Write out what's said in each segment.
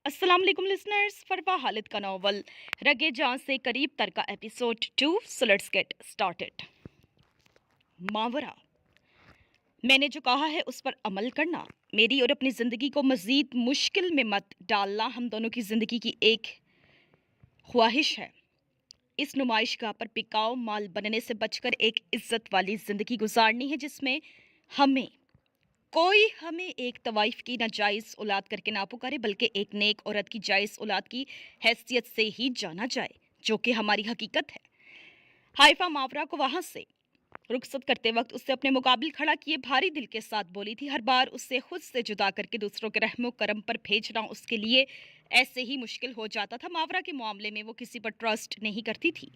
अस्सलाम वालेकुम लिसनर्स। फरवा हालिद का नावल रगे जान से करीब तर का episode 2। So let's get started. Mawra, मैंने जो कहा है उस पर अमल करना। मेरी और अपनी ज़िंदगी को मज़ीद मुश्किल में मत डालना। हम दोनों की ज़िंदगी की एक ख्वाहिश है इस नुमाइशगाह पर बिकाऊ माल बनने से बचकर एक इज्जत वाली ज़िंदगी गुजारनी है, जिसमें हमें एक तवाइफ की नाजायज़ औलाद करके ना पुकारे, बल्कि एक नेक औरत की जायज़ औलाद की हैसियत से ही जाना जाए, जो कि हमारी हकीकत है। हाइफा मावरा को वहां से रुखसत करते वक्त उससे अपने मुकाबिल खड़ा किए भारी दिल के साथ बोली थी। हर बार उससे खुद से जुदा करके दूसरों के रहमो करम पर भेजना उसके लिए ऐसे ही मुश्किल हो जाता था। मावरा के मामले में वो किसी पर ट्रस्ट नहीं करती थी।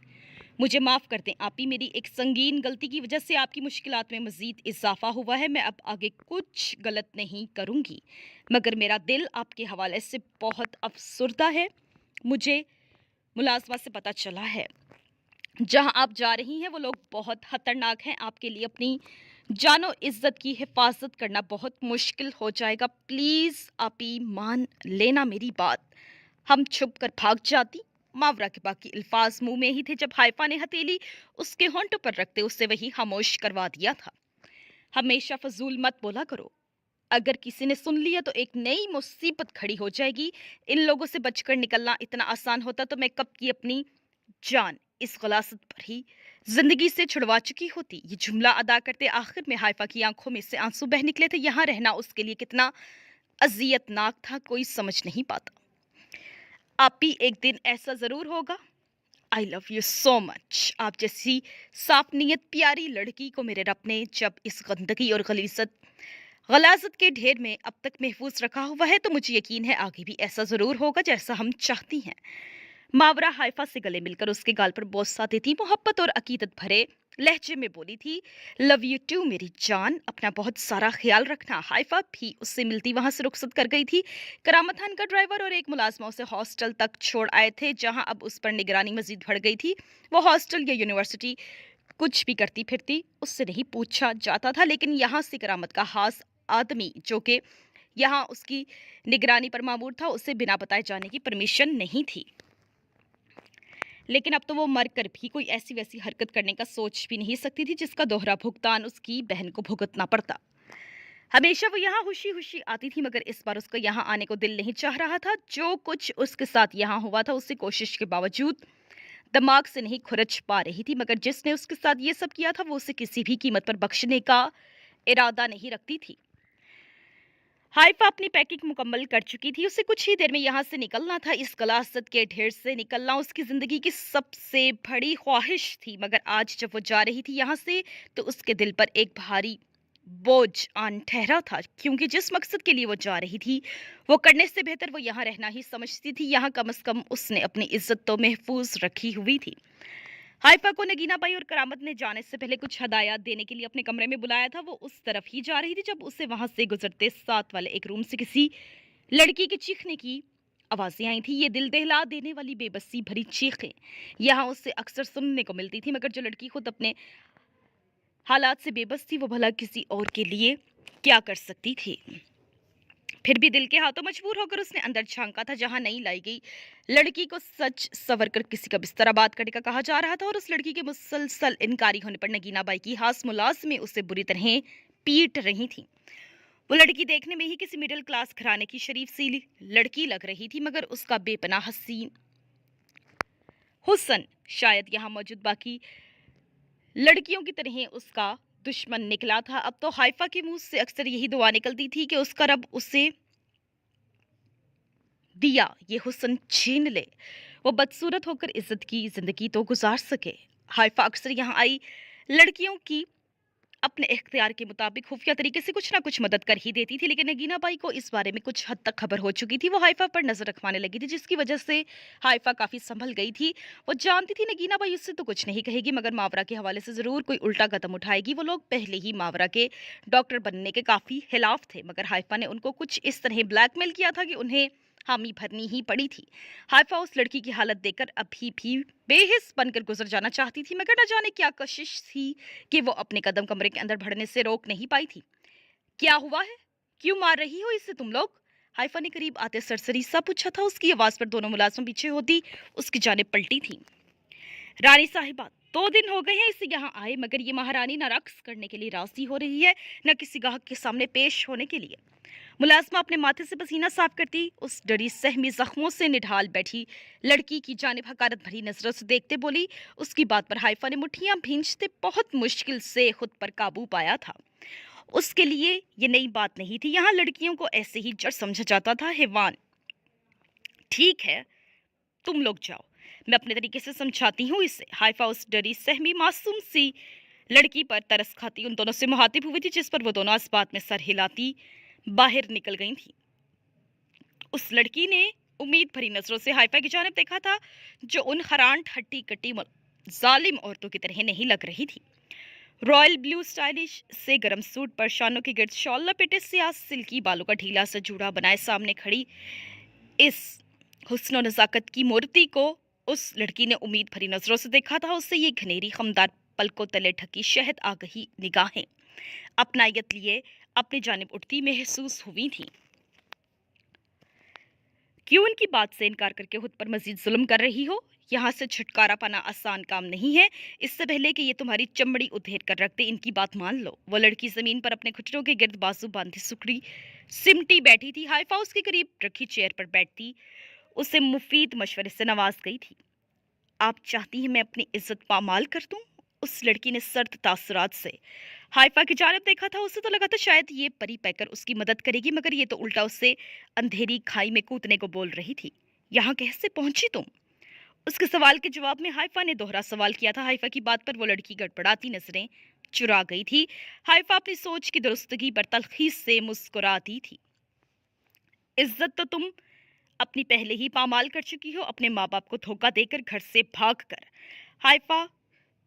मुझे माफ़ कर दें आपी, मेरी एक संगीन गलती की वजह से आपकी मुश्किलात में मज़ीद इजाफा हुआ है। मैं अब आगे कुछ गलत नहीं करूँगी, मगर मेरा दिल आपके हवाले से बहुत अफसुर्दा है। मुझे मुलाजमा से पता चला है जहां आप जा रही हैं वो लोग बहुत खतरनाक हैं। आपके लिए अपनी जानो इज्जत की हिफाजत करना बहुत मुश्किल हो जाएगा। प्लीज़ आपी मान लेना मेरी बात। हम छुप कर भाग जाती। मावरा के बाकी अल्फाज मुंह में ही थे जब हाइफा ने हथेली उसके होंठों पर रखते उससे वही खामोश करवा दिया था। हमेशा फजूल मत बोला करो, अगर किसी ने सुन लिया तो एक नई मुसीबत खड़ी हो जाएगी। इन लोगों से बचकर निकलना इतना आसान होता तो मैं कब की अपनी जान इस गलासत पर ही जिंदगी से छुड़वा चुकी होती। ये जुमला अदा करते आखिर में हाइफा की आंखों में से आंसू बह निकले थे। यहाँ रहना उसके लिए कितना अजियतनाक था, कोई समझ नहीं पाता। आपी, एक दिन ऐसा जरूर होगा। I love you so much. आप जैसी साफ नीयत प्यारी लड़की को मेरे रब ने जब इस गंदगी और गलाजत के ढेर में अब तक महफूज रखा हुआ है, तो मुझे यकीन है आगे भी ऐसा जरूर होगा जैसा हम चाहती हैं। मावरा हाइफा से गले मिलकर उसके गाल पर बोसा देती मोहब्बत और अकीदत भरे लहजे में बोली थी, लव यू टू मेरी जान, अपना बहुत सारा ख्याल रखना। हाइफा भी उससे मिलती वहां से रुखसत कर गई थी। करामत खान का ड्राइवर और एक मुलाजमा उसे हॉस्टल तक छोड़ आए थे, जहां अब उस पर निगरानी मजीद बढ़ गई थी। वो हॉस्टल या यूनिवर्सिटी कुछ भी करती फिरती उससे नहीं पूछा जाता था, लेकिन यहाँ से करामत का खास आदमी जो कि यहाँ उसकी निगरानी पर मामूर था, उसे बिना बताए जाने की परमिशन नहीं थी। लेकिन अब तो वो मर कर भी कोई ऐसी वैसी हरकत करने का सोच भी नहीं सकती थी जिसका दोहरा भुगतान उसकी बहन को भुगतना पड़ता। हमेशा वो यहाँ खुशी खुशी आती थी, मगर इस बार उसका यहाँ आने को दिल नहीं चाह रहा था। जो कुछ उसके साथ यहाँ हुआ था उससे कोशिश के बावजूद दिमाग से नहीं खुरच पा रही थी, मगर जिसने उसके साथ ये सब किया था वो उसे किसी भी कीमत पर बख्शने का इरादा नहीं रखती थी। हाइफा अपनी पैकिंग मुकम्मल कर चुकी थी। उसे कुछ ही देर में यहाँ से निकलना था। इस गलासत के ढेर से निकलना उसकी जिंदगी की सबसे बड़ी ख्वाहिश थी, मगर आज जब वो जा रही थी यहाँ से तो उसके दिल पर एक भारी बोझ आन ठहरा था, क्योंकि जिस मकसद के लिए वो जा रही थी वो करने से बेहतर वो यहाँ रहना ही समझती थी। यहाँ कम से कम उसने अपनी इज्जत तो महफूज रखी हुई थी। हाइफा को नगीना बाई और करामत ने जाने से पहले कुछ हदायत देने के लिए अपने कमरे में बुलाया था। वो उस तरफ ही जा रही थी जब उसे वहां से गुजरते साथ वाले एक रूम से किसी लड़की के चीखने की आवाजें आई थी। ये दिल दहला देने वाली बेबसी भरी चीखें यहाँ उससे अक्सर सुनने को मिलती थी, मगर जो लड़की खुद अपने हालात से बेबस थी वो भला किसी और के लिए क्या कर सकती थी। फिर भी दिल के हाथों मजबूर होकर उसने अंदर झांका था, जहां नई लाई गई लड़की को सच सवर कर किसी का बिस्तर आबाद करने का कहा जा रहा था, और उस लड़की के मुसलसल इनकारी होने पर नगीना बाई की हास मुलाजमें उसे बुरी तरह पीट रही थी। वो लड़की देखने में ही किसी मिडिल क्लास घराने की शरीफ सी लड़की लग रही थी, मगर उसका बेपनाह हसीन हुस्न शायद यहाँ मौजूद बाकी लड़कियों की तरह उसका दुश्मन निकला था। अब तो हाइफा के मुंह से अक्सर यही दुआ निकलती थी कि उसका रब उसे दिया ये हुस्न छीन ले, वो बदसूरत होकर इज्जत की जिंदगी तो गुजार सके। हाइफा अक्सर यहाँ आई लड़कियों की अपने इख्तियार के मुताबिक खुफिया तरीके से कुछ ना कुछ मदद कर ही देती थी, लेकिन नगीना बाई को इस बारे में कुछ हद तक खबर हो चुकी थी। वो हाइफा पर नजर रखवाने लगी थी, जिसकी वजह से हाइफा काफी संभल गई थी। वो जानती थी नगीना बाई उससे तो कुछ नहीं कहेगी, मगर मावरा के हवाले से जरूर कोई उल्टा कदम उठाएगी। वो लोग पहले ही मावरा के डॉक्टर बनने के काफी खिलाफ थे, मगर हाइफा ने उनको कुछ इस तरह ब्लैकमेल किया था कि उन्हें हामी भरनी ही पड़ी थी। हाइफा उस लड़की की हालत देखकर अभी भी बेहिस बनकर गुजर जाना चाहती थी, मगर न जाने क्या कशिश थी कि वो अपने कदम कमरे के अंदर बढ़ने से रोक नहीं पाई थी। क्या हुआ है? क्यों मार रही हो इसे तुम लोग? हाइफा ने करीब आते सरसरी सा पूछा था। उसकी आवाज पर दोनों मुलाजिम पीछे होती उसकी जानिब पलटी थी। रानी साहिबा, 2 दिन हो गए हैं इसे यहाँ आए, मगर ये महारानी न रक्स करने के लिए राजी हो रही है न किसी गाहक के सामने पेश होने के लिए। मुलाजमा अपने माथे से पसीना साफ करती उस डरी सहमी जख्मों से निढाल बैठी लड़की की जानिब हकारत भरी नजरों से देखते बोली। उसकी बात पर हाइफा ने मुठ्ठियां भींचते बहुत मुश्किल से खुद पर काबू पाया था। उसके लिए ये नई बात नहीं थी। यहाँ लड़कियों को ऐसे ही जड़ समझा जाता था। हैवान, ठीक है, तुम लोग जाओ, मैं अपने तरीके से समझाती हूँ इसे। हाइफा उस डरी सहमी मासूम सी लड़की पर तरस खाती उन दोनों से मुहातिब हुई थी, जिस पर वो दोनों इस बात में सर हिलाती बाहर निकल गई थी। उस लड़की ने उम्मीद भरी नजरों से हाइफा की जानिब देखा था, जो उन हरांट हट्टी कट्टी जालिम औरतों की तरह नहीं लग रही थी। रॉयल ब्लू स्टाइलिश से गरम सूट पर शानों के गिर्द शॉल लपेटे सियाह सिल्की बालों का ढीला सा जूड़ा बनाए सामने खड़ी इस हुस्न नजाकत की मूर्ति को उस लड़की ने उम्मीद भरी नजरों से देखा था। उससे ये घनेरी खमदार पलकों तले ढकी शहद आ गई निगाहें अपनायत लिए अपनी जानिब उठती महसूस हुई थी। क्यों इनकी बात से इनकार करके खुद पर मजीद जुल्म कर रही हो? यहाँ से छुटकारा पाना आसान काम नहीं है। इससे पहले कि ये तुम्हारी चमड़ी उधेड़ कर रख दे, इनकी बात मान लो। वो लड़की जमीन पर अपने घुटनों के गिर्द बाजू बांधी सुकड़ी सिमटी बैठी थी। हाइफा उसके करीब रखी चेयर पर बैठती उसे मुफीद मशवरे से नवाज गई थी। आप चाहती हैं मैं अपनी इज्जत पामाल कर दूं? उस लड़की ने सर्द तासुरात से हाइफा की जानिब देखा था। उसे तो लगा था शायद ये परी पैकर उसकी मदद करेगी, मगर ये तो उल्टा उससे अंधेरी खाई में कूदने को बोल रही थी। यहाँ कैसे पहुंची तुम? उसके सवाल के जवाब में हाइफा ने दोहरा सवाल किया था। हाइफा की बात पर वो लड़की गड़बड़ाती नजरें चुरा गई थी। हाइफा अपनी सोच की दुरुस्तगी पर तलखी से मुस्कुराती थी। इज्जत तो तुम अपनी पहले ही पामाल कर चुकी हो, अपने माँ बाप को धोखा देकर, घर से भागकर। हाइफा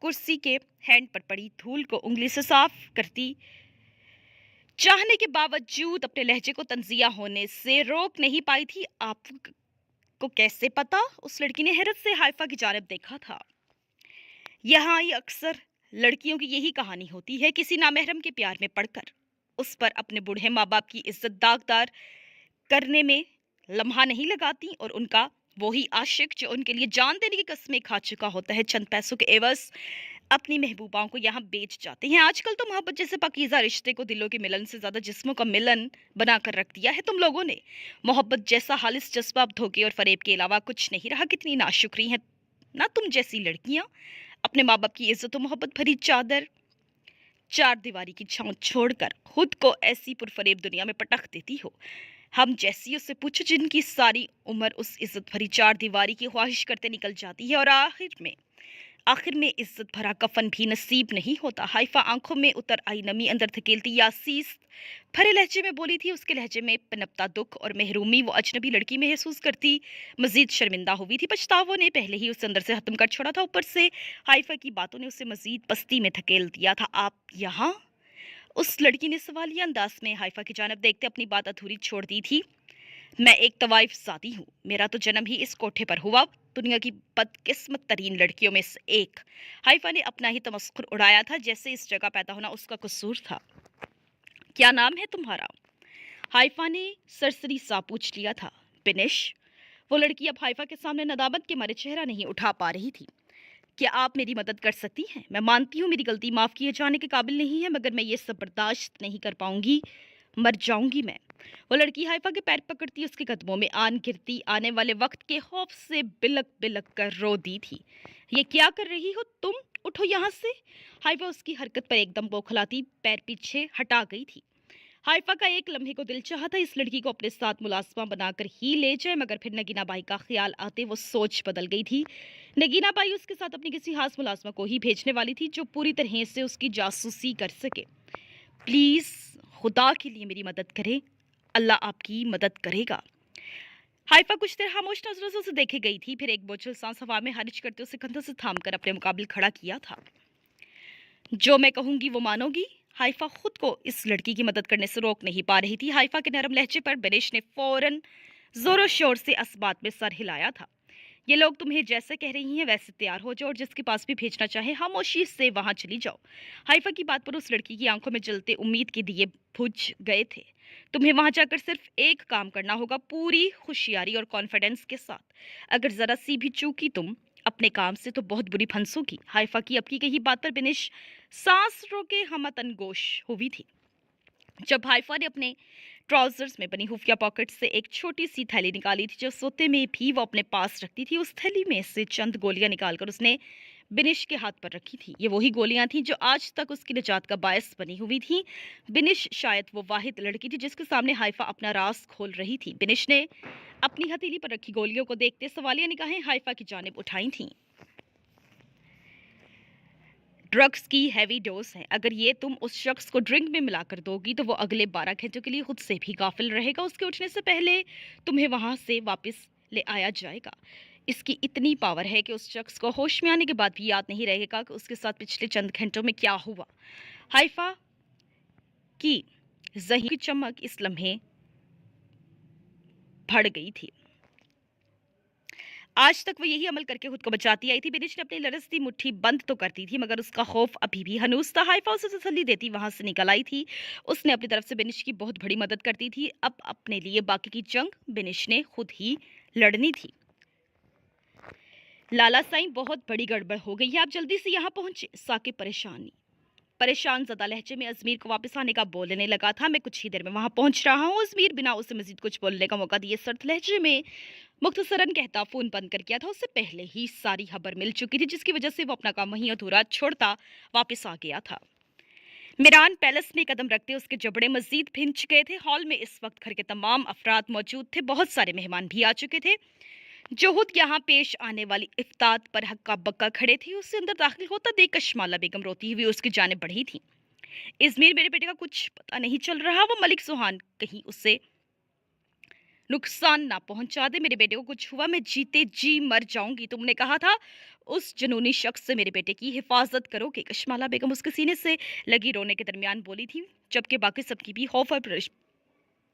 कुर्सी के हैंड पर पड़ी धूल को उंगली से साफ करती चाहने के बावजूद अपने लहजे को तंजिया होने से रोक नहीं पाई थी। आपको कैसे पता? उस लड़की ने हैरत से हाइफा की जानिब देखा था। यहाँ ये अक्सर लड़कियों की यही कहानी होती है, किसी नामहरम के प्यार में पड़कर उस पर अपने बूढ़े माँ बाप की इज्जत दागदार करने में लम्हा नहीं लगाती, और उनका वही आशिक जो उनके लिए जान देने की कस्में खा चुका होता है, चंद पैसों के एवज अपनी महबूबाओं को यहाँ बेच जाते हैं। आजकल तो मोहब्बत जैसे पाकीज़ा रिश्ते को दिलों के मिलन से ज्यादा जिस्मों का मिलन बनाकर रख दिया है तुम लोगों ने। मोहब्बत जैसा हालिस जज्बा अब धोखे और फरेब के अलावा कुछ नहीं रहा। कितनी नाशुक्री है ना तुम जैसी लड़कियां, अपने माँ बाप की इज्जत और मोहब्बत भरी चादर चार दीवारी की छांव छोड़कर खुद को ऐसी पुरफरेब दुनिया में पटक देती हो। हम जैसियों से पूछो जिनकी सारी उम्र उस इज्जत भरी चार दीवारी की ख्वाहिश करते निकल जाती है, और आखिर में इज्जत भरा कफन भी नसीब नहीं होता। हाइफा आंखों में उतर आई नमी अंदर धकेलती यासीस भरे लहजे में बोली थी। उसके लहजे में पनपता दुख और महरूमी वो अजनबी लड़की महसूस करती मजीद शर्मिंदा हुई थी। पछतावों ने पहले ही उसे अंदर से खत्म कर छोड़ा था, ऊपर से हाइफा की बातों ने उसे मजीद पस्ती में धकेल दिया था। आप यहाँ? उस लड़की ने सवालिया अंदाज में हाइफा की जानिब देखते अपनी बात अधूरी छोड़ दी थी। मैं एक तवाइफ ज़ादी हूँ, मेरा तो जन्म ही इस कोठे पर हुआ, दुनिया की बदकिस्मत तरीन लड़कियों में से एक। हाइफा ने अपना ही तमस्खुर उड़ाया था, जैसे इस जगह पैदा होना उसका कसूर था। क्या नाम है तुम्हारा? हाइफा ने सरसरी सा पूछ लिया था। बिनिश। वो लड़की अब हाइफा के सामने नदामत के मारे चेहरा नहीं उठा पा रही थी। क्या आप मेरी मदद कर सकती हैं? मैं मानती हूँ मेरी गलती माफ़ किए जाने के काबिल नहीं है, मगर मैं ये सब बर्दाश्त नहीं कर पाऊंगी, मर जाऊंगी मैं। वो लड़की हाइफा के पैर पकड़ती उसके कदमों में आन गिरती आने वाले वक्त के खौफ से बिलक बिलक कर रो दी थी। ये क्या कर रही हो तुम? उठो यहाँ से। हाइफा उसकी हरकत पर एकदम बौखलाती पैर पीछे हटा गई थी। हाइफा का एक लम्हे को दिल चाहा था इस लड़की को अपने साथ मुलाजमा बनाकर ही ले जाए, मगर फिर नगीना बाई का ख्याल आते वो सोच बदल गई थी। नगीना बाई उसके साथ अपनी किसी खास मुलाजमा को ही भेजने वाली थी जो पूरी तरह से उसकी जासूसी कर सके। प्लीज खुदा के लिए मेरी मदद करें, अल्लाह आपकी मदद करेगा। हाइफा कुछ देर खामोश नजरों से उसे देखे गई थी, फिर एक बोझल सांस हवा में खारिज करते उसे कंधों से थामकर अपने मुकाबले खड़ा किया था। जो मैं कहूंगी वो मानोगी? हाइफा खुद को इस लड़की की मदद करने से रोक नहीं पा रही थी। हाइफा के नरम लहजे पर बिनिश ने फौरन जोरों शोर से इस बात में सर हिलाया था। ये लोग तुम्हें जैसे कह रही हैं वैसे तैयार हो जाओ, और जिसके पास भी भेजना चाहे खामोशी से वहां चली जाओ। हाइफा की बात पर उस लड़की की आंखों में जलते उम्मीद के दिए बुझ गए थे। تمہیں وہاں جا کر صرف ایک کام کرنا ہوگا، پوری ہوشیاری اور کانفیڈنس کے ساتھ۔ اگر ذرا سی بھی چوکی تم اپنے کام سے تو بہت بری پھنس ہوگی۔ حائفہ کی اب کی کہی بات پر بنش سانس روکے ہمتن گوش ہوئی تھی۔ جب حائفہ نے اپنے ٹراؤزرز میں بنی خفیہ پاکٹ سے ایک چھوٹی سی تھیلی نکالی تھی جو سوتے میں بھی وہ اپنے پاس رکھتی تھی، اس تھیلی میں سے چند گولیاں نکال کر اس نے بنش کے ہاتھ پر رکھی تھی۔ یہ وہی گولیاں تھیں جو آج تک اس کی نجات کا باعث بنی ہوئی تھیں۔ بنش شاید وہ واحد لڑکی تھی جس کے سامنے حائفہ اپنا راز کھول رہی تھی۔ بنش نے اپنی ہتھیلی پر رکھی گولیوں کو دیکھتے سوالیہ نگاہیں حائفہ کی جانب اٹھائی تھیں۔ ڈرگز کی ہیوی ڈوز ہے، اگر یہ تم اس شخص کو ڈرنک میں ملا کر دو گی تو وہ اگلے 12 گھنٹوں کے لیے خود سے بھی غافل رہے گا، اس کے اٹھنے سے پہلے تمہیں وہاں سے واپس لے آیا جائے گا۔ اس کی اتنی پاور ہے کہ اس شخص کو ہوش میں آنے کے بعد بھی یاد نہیں رہے گا کہ اس کے ساتھ پچھلے چند گھنٹوں میں کیا ہوا۔ حائفہ کی ذہن کی چمک اس لمحے بڑھ گئی تھی۔ آج تک وہ یہی عمل کر کے خود کو بچاتی آئی تھی۔ بنش نے اپنی لرزتی مٹھی بند تو کرتی تھی مگر اس کا خوف ابھی بھی ہنوز تھا۔ حائفہ اسے تسلی دیتی وہاں سے نکل آئی تھی۔ اس نے اپنی طرف سے بنش کی بہت بڑی مدد کرتی تھی۔ اب اپنے لیے باقی کی جنگ بنش نے خود ہی لڑنی تھی۔ لالا سائیں، بہت بڑی گڑبڑ ہو گئی ہے، آپ جلدی سے یہاں پہنچے۔ ثاقب پریشان زدہ لہجے میں ازمیر کو واپس آنے کا بولنے لگا تھا۔ میں کچھ ہی دیر میں وہاں پہنچ رہا ہوں۔ ازمیر بنا اسے مزید کچھ بولنے کا موقع دیے سرد لہجے میں مختصراً کہتا فون بند کر کیا تھا۔ اس سے پہلے ہی ساری خبر مل چکی تھی جس کی وجہ سے وہ اپنا کام وہیں ادھورا چھوڑتا واپس آ گیا تھا۔ میران پیلس میں قدم رکھتے اس کے جبڑے مزید بھنچ گئے تھے۔ ہال میں اس وقت گھر کے تمام افراد موجود تھے، بہت سارے مہمان بھی آ چکے تھے۔ جو خود یہاں پیش آنے والی افتاد پر ہکا بکا کھڑے تھے، اسے اندر داخل ہوتا دیکھ کشمالہ بیگم روتی ہوئی اس کی جانب بڑھی تھی۔ ازمیر، میرے بیٹے کا کچھ پتہ نہیں چل رہا، وہ ملک سوہان کہیں اسے نقصان نہ پہنچا دے۔ میرے بیٹے کو کچھ ہوا میں جیتے جی مر جاؤں گی۔ تم نے کہا تھا اس جنونی شخص سے میرے بیٹے کی حفاظت کرو گے۔ کشمالہ بیگم اس کے سینے سے لگی رونے کے درمیان بولی تھی، جبکہ باقی سب کی بھی خوف اور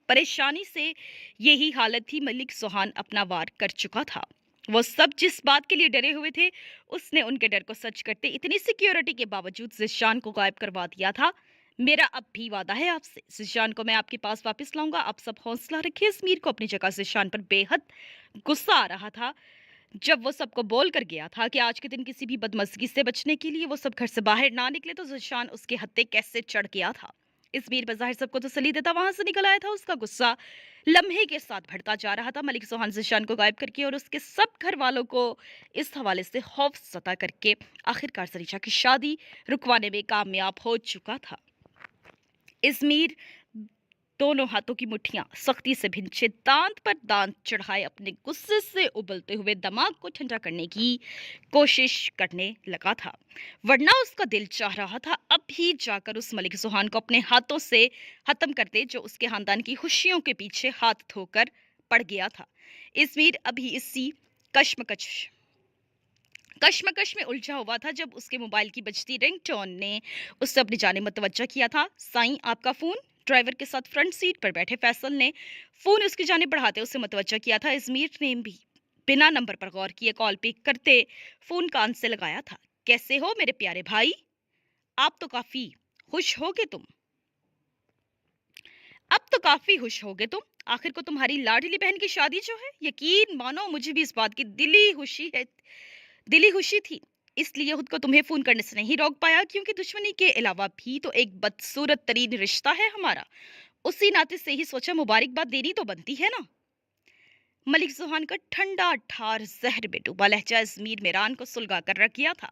پریشانی سے یہی حالت تھی۔ ملک سوہان اپنا وار کر چکا تھا۔ وہ سب جس بات کے لیے ڈرے ہوئے تھے اس نے ان کے ڈر کو سچ کرتے اتنی سیکیورٹی کے باوجود زیشان کو غائب کروا دیا تھا۔ میرا اب بھی وعدہ ہے آپ سے، زیشان کو میں آپ کے پاس واپس لاؤں گا، آپ سب حوصلہ رکھیے۔ ازمیر کو اپنی جگہ زیشان پر بے حد غصہ آ رہا تھا جب وہ سب کو بول کر گیا تھا کہ آج کے دن کسی بھی بدمزگی سے بچنے کے لیے وہ سب گھر سے باہر نہ نکلے تو زیشان اس کے ہتھے کیسے چڑھ گیا تھا۔ ازمیر بظاہر سب کو تسلی دیتا وہاں سے نکل آیا تھا، اس کا غصہ لمحے کے ساتھ بڑھتا جا رہا تھا۔ ملک سوہان زیشان کو غائب کر کے اور اس کے سب گھر والوں کو اس حوالے سے خوف زدہ کر کے آخرکار زریشا کی شادی رکوانے میں کامیاب ہو چکا تھا۔ ازمیر دونوں ہاتھوں کی مٹھیاں سختی سے بھنچے، دانت پر دانت چڑھائے اپنے غصے سے ابلتے ہوئے دماغ کو ٹھنڈا کرنے کی کوشش کرنے لگا تھا، ورنہ اس کا دل چاہ رہا تھا اب ہی جا کر اس ملک سوہان کو اپنے ہاتھوں سے ختم کر دے جو اس کے خاندان کی خوشیوں کے پیچھے ہاتھ دھو کر پڑ گیا تھا۔ ازمیر ابھی اسی کشمکش میں الجھا ہوا تھا جب اس کے موبائل کی بجتی رنگ ٹون نے اس سے اپنی جانب متوجہ کیا تھا۔ سائیں، آپ کا فون۔ ڈرائیور کے ساتھ فرنٹ سیٹ پر بیٹھے فیصل نے فون اس کی جانب بڑھاتے اسے متوجہ کیا تھا۔ ازمیر نے بھی بنا نمبر پر غور کیے کال پک کرتے فون کان سے لگایا تھا۔ کیسے ہو میرے پیارے بھائی؟ آپ تو کافی خوش ہوگے تم۔ اب تو کافی خوش ہوگے تم، آخر کو تمہاری لاڈلی بہن کی شادی جو ہے، یقین مانو مجھے بھی اس بات کی دلی خوشی تھی، اس لیے خود کو تمہیں فون کرنے سے نہیں روک پایا کیونکہ دشمنی کے علاوہ بھی تو ایک بدصورت ترین رشتہ ہے ہمارا، اسی ناطے سے ہی سوچا مبارکباد دینی تو بنتی ہے نا۔ ملک سوہان کا ٹھنڈا ٹھار زہر میں ڈوبا لہجہ ازمیر میران کو سلگا کر رکھ گیا تھا۔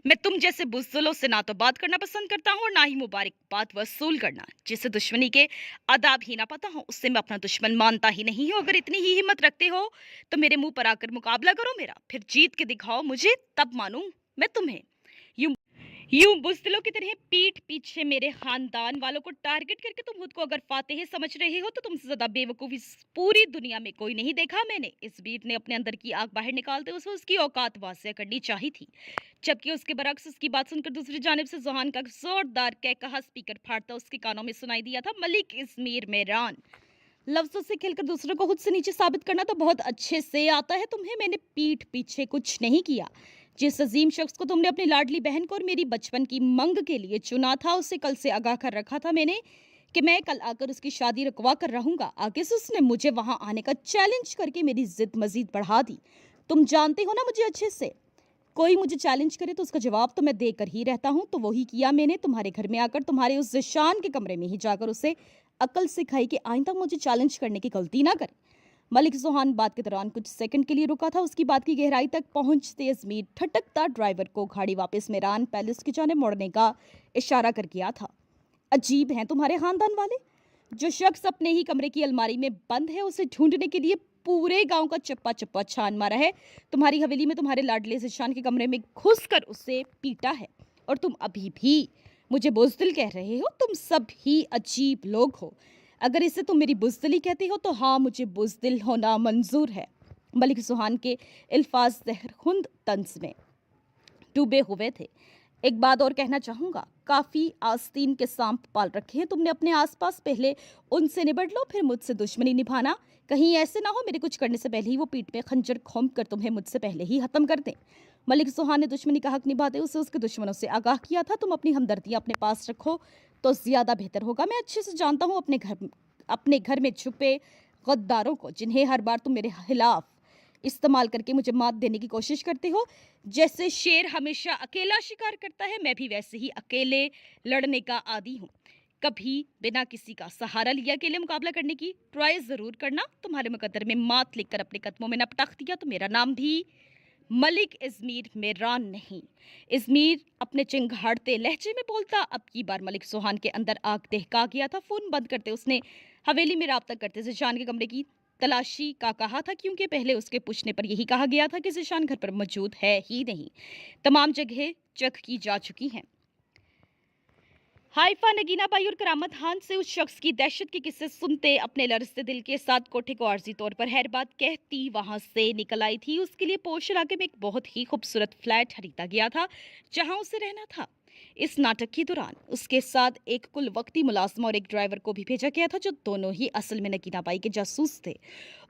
میں تم جیسے بزدلوں سے نہ تو بات کرنا پسند کرتا ہوں اور نہ ہی مبارکباد وصول کرنا، جسے دشمنی کے آداب ہی نہ پتہ ہو اس سے میں اپنا دشمن مانتا ہی نہیں ہوں۔ اگر اتنی ہی ہمت رکھتے ہو تو میرے منہ پر آ کر مقابلہ کرو میرا، پھر جیت کے دکھاؤ مجھے، تب مانوں میں تمہیں۔ یوں بزدلوں کی طرح پیٹھ پیچھے میرے خاندان والوں کو ٹارگٹ کر کے تم خود کو اگر فاتح سمجھ رہے ہو تو تم سے زیادہ بے وقوفی پوری دنیا میں کوئی نہیں دیکھا میں نے۔ ازمیر نے اپنے اندر کی آگ باہر نکالتے اسے اس کی اوقات واضح کرنی چاہی تھی، جبکہ اس کے برعکس اس کی بات سن کر دوسری جانب سے زوہان کا زوردار کہا اسپیکر پھاڑتا اس کے کانوں میں سنائی دیا تھا۔ ملک ازمیر میران، لفظوں سے کھیل کر دوسروں کو خود سے نیچے ثابت کرنا تو بہت اچھے سے آتا ہے تمہیں۔ میں نے پیٹھ پیچھے کچھ نہیں کیا، جس عظیم شخص کو تم نے اپنی لاڈلی بہن کو اور میری بچپن کی منگ کے لیے چنا تھا اسے کل سے آگاہ کر رکھا تھا میں نے कि मैं कल आकर उसकी शादी रुकवा कर रहूंगा। आगे से उसने मुझे वहां आने का चैलेंज करके मेरी जिद मजीद बढ़ा दी। तुम जानते हो ना मुझे अच्छे से, कोई मुझे चैलेंज करे तो उसका जवाब तो मैं देकर ही रहता हूँ। तो वही किया मैंने, तुम्हारे घर में आकर तुम्हारे उस जिशान के कमरे में ही जाकर उसे अकल सिखाई कि आइंदा मुझे चैलेंज करने की गलती ना करे। मलिक सुहान बात के दौरान कुछ सेकंड के लिए रुका था। उसकी बात की गहराई तक पहुंचते अजमीर ठटकता ड्राइवर को गाड़ी वापस मेरान पैलेस की जाने मोड़ने का इशारा कर गया था। अजीब हैं तुम्हारे खानदान वाले। जो शख्स अपने ही कमरे की अलमारी में बंद है उसे ढूंढने के लिए पूरे गांव का चप्पा चप्पा छान मारा है। तुम्हारी हवेली में तुम्हारे लाडले जिशान के कमरे में घुसकर उसे पीटा है, और तुम अभी भी मुझे बुज़दिल कह रहे हो। तुम सब ही अजीब लोग हो। अगर इसे तुम मेरी बुज़दिली कहते हो तो हाँ, मुझे बुज़दिल होना मंजूर है। मलिक सुहान के अल्फाज जहरखुंद तंज में डूबे हुए थे। एक बात और कहना चाहूंगा, काफी आस्तीन के सांप पाल रखे हैं तुमने अपने आसपास। पहले उनसे निबट लो, फिर मुझसे दुश्मनी निभाना। कहीं ऐसे ना हो मेरे कुछ करने से पहले ही वो पीठ में खंजर घोंप कर तुम्हें मुझसे पहले ही खत्म कर दें। मलिक सुहान ने दुश्मनी का हक निभाते उसे उसके दुश्मनों से आगाह किया था। तुम अपनी हमदर्दियां अपने पास रखो तो ज्यादा बेहतर होगा। मैं अच्छे से जानता हूँ अपने घर में छुपे गद्दारों को, जिन्हें हर बार तुम मेरे खिलाफ इस्तेमाल करके मुझे मात देने की कोशिश करते हो। जैसे शेर हमेशा अकेला शिकार करता है, मैं भी वैसे ही अकेले लड़ने का आदी हूँ। कभी बिना किसी का सहारा लिए अकेले मुकाबला करने की ट्राई जरूर करना। तुम्हारे मुकद्दर में मात लिखकर अपने कदमों में न पटक दिया तो मेरा नाम भी मलिक इज़मीर मेरान नहीं। इज़मीर अपने चिंगाड़ते लहजे में बोलता। अब की बार मलिक सुहान के अंदर आग दहका गया था। फोन बंद करते उसने हवेली में राब्ता करते जिशान के कमरे की तलाशी का कहा था, क्योंकि पहले उसके पूछने पर यही कहा गया था कि जिशान घर पर मौजूद है ही नहीं। तमाम जगह चेक की जा चुकी हैं। हाइफा, नगीना बाई और करामत खान से उस शख्स की दहशत के किस्से सुनते अपने लरजते दिल के साथ कोठे को आर्जी तौर पर हर बात कहती वहां से निकल आई थी। उसके लिए पोश इलाके में एक बहुत ही खूबसूरत फ्लैट खरीदा गया था जहां उसे रहना था। इस नाटक के दौरान उसके साथ एक कुल वक्ती मुलाजमा और एक ड्राइवर को भी भेजा गया था, जो दोनों ही असल में नगीना बाई के जासूस थे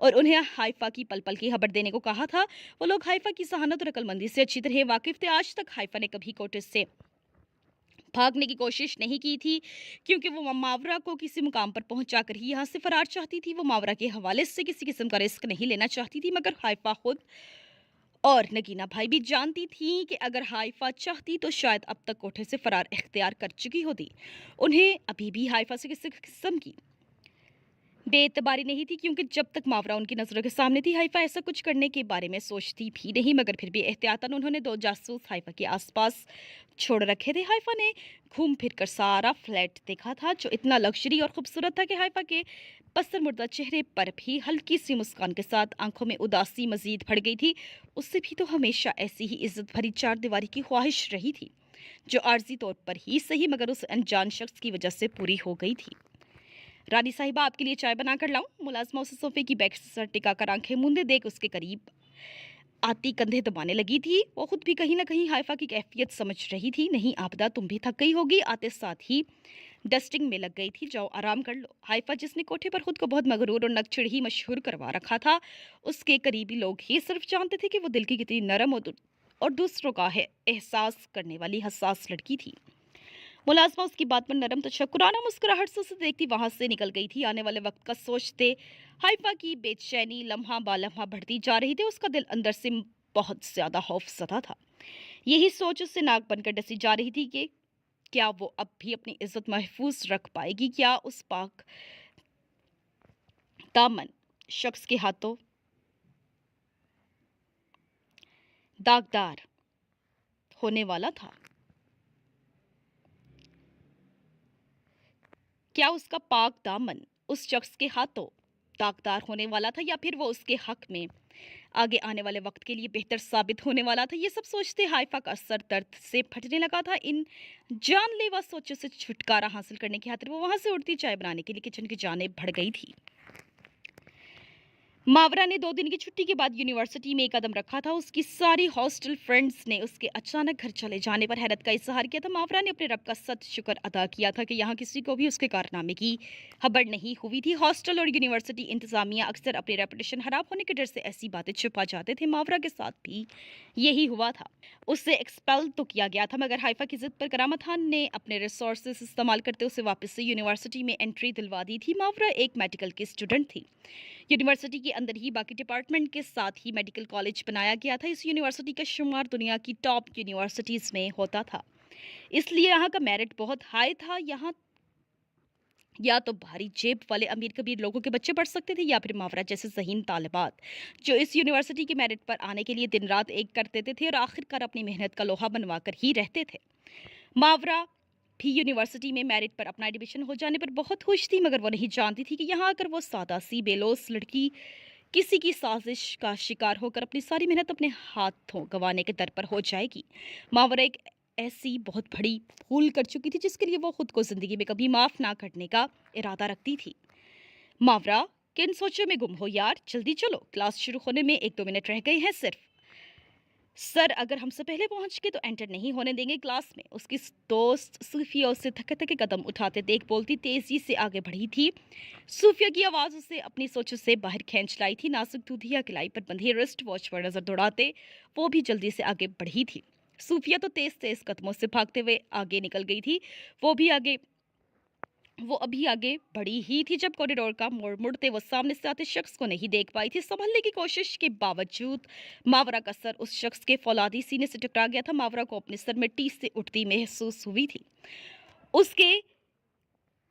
और उन्हें हाइफा की पल पल की खबर देने को कहा था। वो लोग हाइफा की सहानत और अक्लमंदी से अच्छी तरह वाकिफ थे। आज तक हाइफा ने कभी कोटे से भागने की कोशिश नहीं की थी, क्योंकि वो मावरा को किसी मुकाम पर पहुंचाकर ही यहाँ से फरार चाहती थी। वो मावरा के हवाले से किसी किस्म का रिस्क नहीं लेना चाहती थी, मगर हाइफा खुद और नगीना भाई भी जानती थी कि अगर हाइफा चाहती तो शायद अब तक कोठे से फरार इख्तियार कर चुकी होती। उन्हें अभी भी हाइफा से किसी किस्म की बेएतबारी नहीं थी, क्योंकि जब तक मावरा उनकी नजरों के सामने थी हाइफा ऐसा कुछ करने के बारे में सोचती भी नहीं। मगर फिर भी एहतियातन उन्होंने 2 जासूस हाइफा के आसपास छोड़ रखे थे। हाइफा ने घूम फिर कर सारा फ्लैट देखा था, जो इतना लग्जरी और खूबसूरत था कि हाइफा के पसर मुर्दा चेहरे पर भी हल्की सी मुस्कान के साथ आंखों में उदासी मजीद बढ़ गई थी। उससे भी तो हमेशा ऐसी ही इज्जत भरी चार दीवारी की ख्वाहिश रही थी, जो आर्जी तौर पर ही सही मगर उस अनजान शख्स की वजह से पूरी हो गई थी। रानी साहिबा, आपके लिए चाय बनाकर लाऊं? मुलाजमा उसे सोफे की बैक से टिकाकर आंखें मूंदे देख उसके करीब आती कंधे दबाने लगी थी। वो खुद भी कहीं ना कहीं हाइफा की कैफियत समझ रही थी। नहीं आबदा, तुम भी थक गई होगी। आते साथ ही डस्टिंग में लग गई थी। जाओ आराम कर लो। हाइफा, जिसने कोठे पर खुद को बहुत मगरूर और नकचिड़ ही मशहूर करवा रखा था, उसके करीबी लोग ही सिर्फ जानते थे कि वो दिल की कितनी नरम और दूसरों का है एहसास करने वाली हसास लड़की थी। मुलाजमा उसकी बात पर नरम तशक्कुराना मुस्कुराहट से उसे देखती वहां से निकल गई थी। आने वाले वक्त का सोचते हाइफा की बेचैनी लम्हा बालम्हा बढ़ती जा रही थी। उसका दिल अंदर से बहुत ज्यादा खौफ सता था। यही सोच उससे नाक बनकर डसी जा रही थी कि क्या वो अब भी अपनी इज्जत महफूज रख पाएगी? क्या उस पाक दामन शख्स के हाथों दागदार होने वाला था? क्या उसका पाक दामन उस शख्स के हाथों दागदार होने वाला था, या फिर वो उसके हक में आगे आने वाले वक्त के लिए बेहतर साबित होने वाला था? ये सब सोचते हाइफा का सर दर्द से फटने लगा था। इन जानलेवा सोचों से छुटकारा हासिल करने की खातिर वो वहां से उड़ती चाय बनाने के लिए किचन की जाने बढ़ गई थी। मावरा ने 2 दिन की छुट्टी के बाद यूनिवर्सिटी में एक कदम रखा था। उसकी सारी हॉस्टल फ्रेंड्स ने उसके अचानक घर चले जाने पर हैरत का इज़हार किया था। मावरा ने अपने रब का सत शुक्र अदा किया था कि यहाँ किसी को भी उसके कारनामे की खबर नहीं हुई थी। हॉस्टल और यूनिवर्सिटी इंतज़ामिया अक्सर अपनी रेपुटेशन खराब होने के डर से ऐसी बातें छुपा जाते थे। मावरा के साथ भी यही हुआ था। उसे एक्सपेल तो किया गया था, मगर हाइफा की ज़िद पर करामत खान ने अपने रिसोर्सेज इस्तेमाल करते उसे वापस से यूनिवर्सिटी में एंट्री दिलवा दी थी। मावरा एक मेडिकल की स्टूडेंट थी। यूनिवर्सिटी के अंदर ही बाकी डिपार्टमेंट के साथ ही मेडिकल कॉलेज बनाया गया था। इस यूनिवर्सिटी का शुमार दुनिया की टॉप यूनिवर्सिटीज़ में होता था, इसलिए यहाँ का मेरिट बहुत हाई था। यहाँ या तो भारी जेब वाले अमीर कबीर लोगों के बच्चे पढ़ सकते थे, या फिर मावरा जैसे ज़हीन तालिबात जो इस यूनिवर्सिटी के मेरिट पर आने के लिए दिन रात एक कर देते थे और आखिरकार अपनी मेहनत का लोहा बनवा कर ही रहते थे। मावरा भी यूनिवर्सिटी में मेरिट पर अपना एडमिशन हो जाने पर बहुत खुश थी, मगर वो नहीं जानती थी कि यहाँ आकर वो सादा सी बेलोस लड़की किसी की साजिश का शिकार होकर अपनी सारी मेहनत अपने हाथों गंवाने के दर पर हो जाएगी। मावरा एक ऐसी बहुत बड़ी भूल कर चुकी थी जिसके लिए वो खुद को जिंदगी में कभी माफ ना करने का इरादा रखती थी। मावरा, किन सोचों में गुम हो यार? जल्दी चलो, क्लास शुरू होने में 1-2 मिनट रह गए हैं सिर्फ। सर अगर हमसे पहले पहुंच के तो एंटर नहीं होने देंगे क्लास में। उसकी दोस्त सूफिया उसे थके थके कदम उठाते देख बोलती तेजी से आगे बढ़ी थी। सूफिया की आवाज़ उसे अपनी सोचों से बाहर खींच लाई थी। नाजुक दूधिया किलाई पर बंधी रिस्ट वॉच पर नजर दौड़ाते वो भी जल्दी से आगे बढ़ी थी। सूफिया तो तेज तेज कदमों से भागते हुए आगे निकल गई थी। वो अभी आगे बढ़ी ही थी जब कॉरिडोर का मोड़ मुड़ते वो सामने से आते शख्स को नहीं देख पाई थी। संभलने की कोशिश के बावजूद मावरा का सर उस शख्स के फौलादी सीने से टकरा गया था। मावरा को अपने सर में टीस से उठती महसूस हुई थी। उसके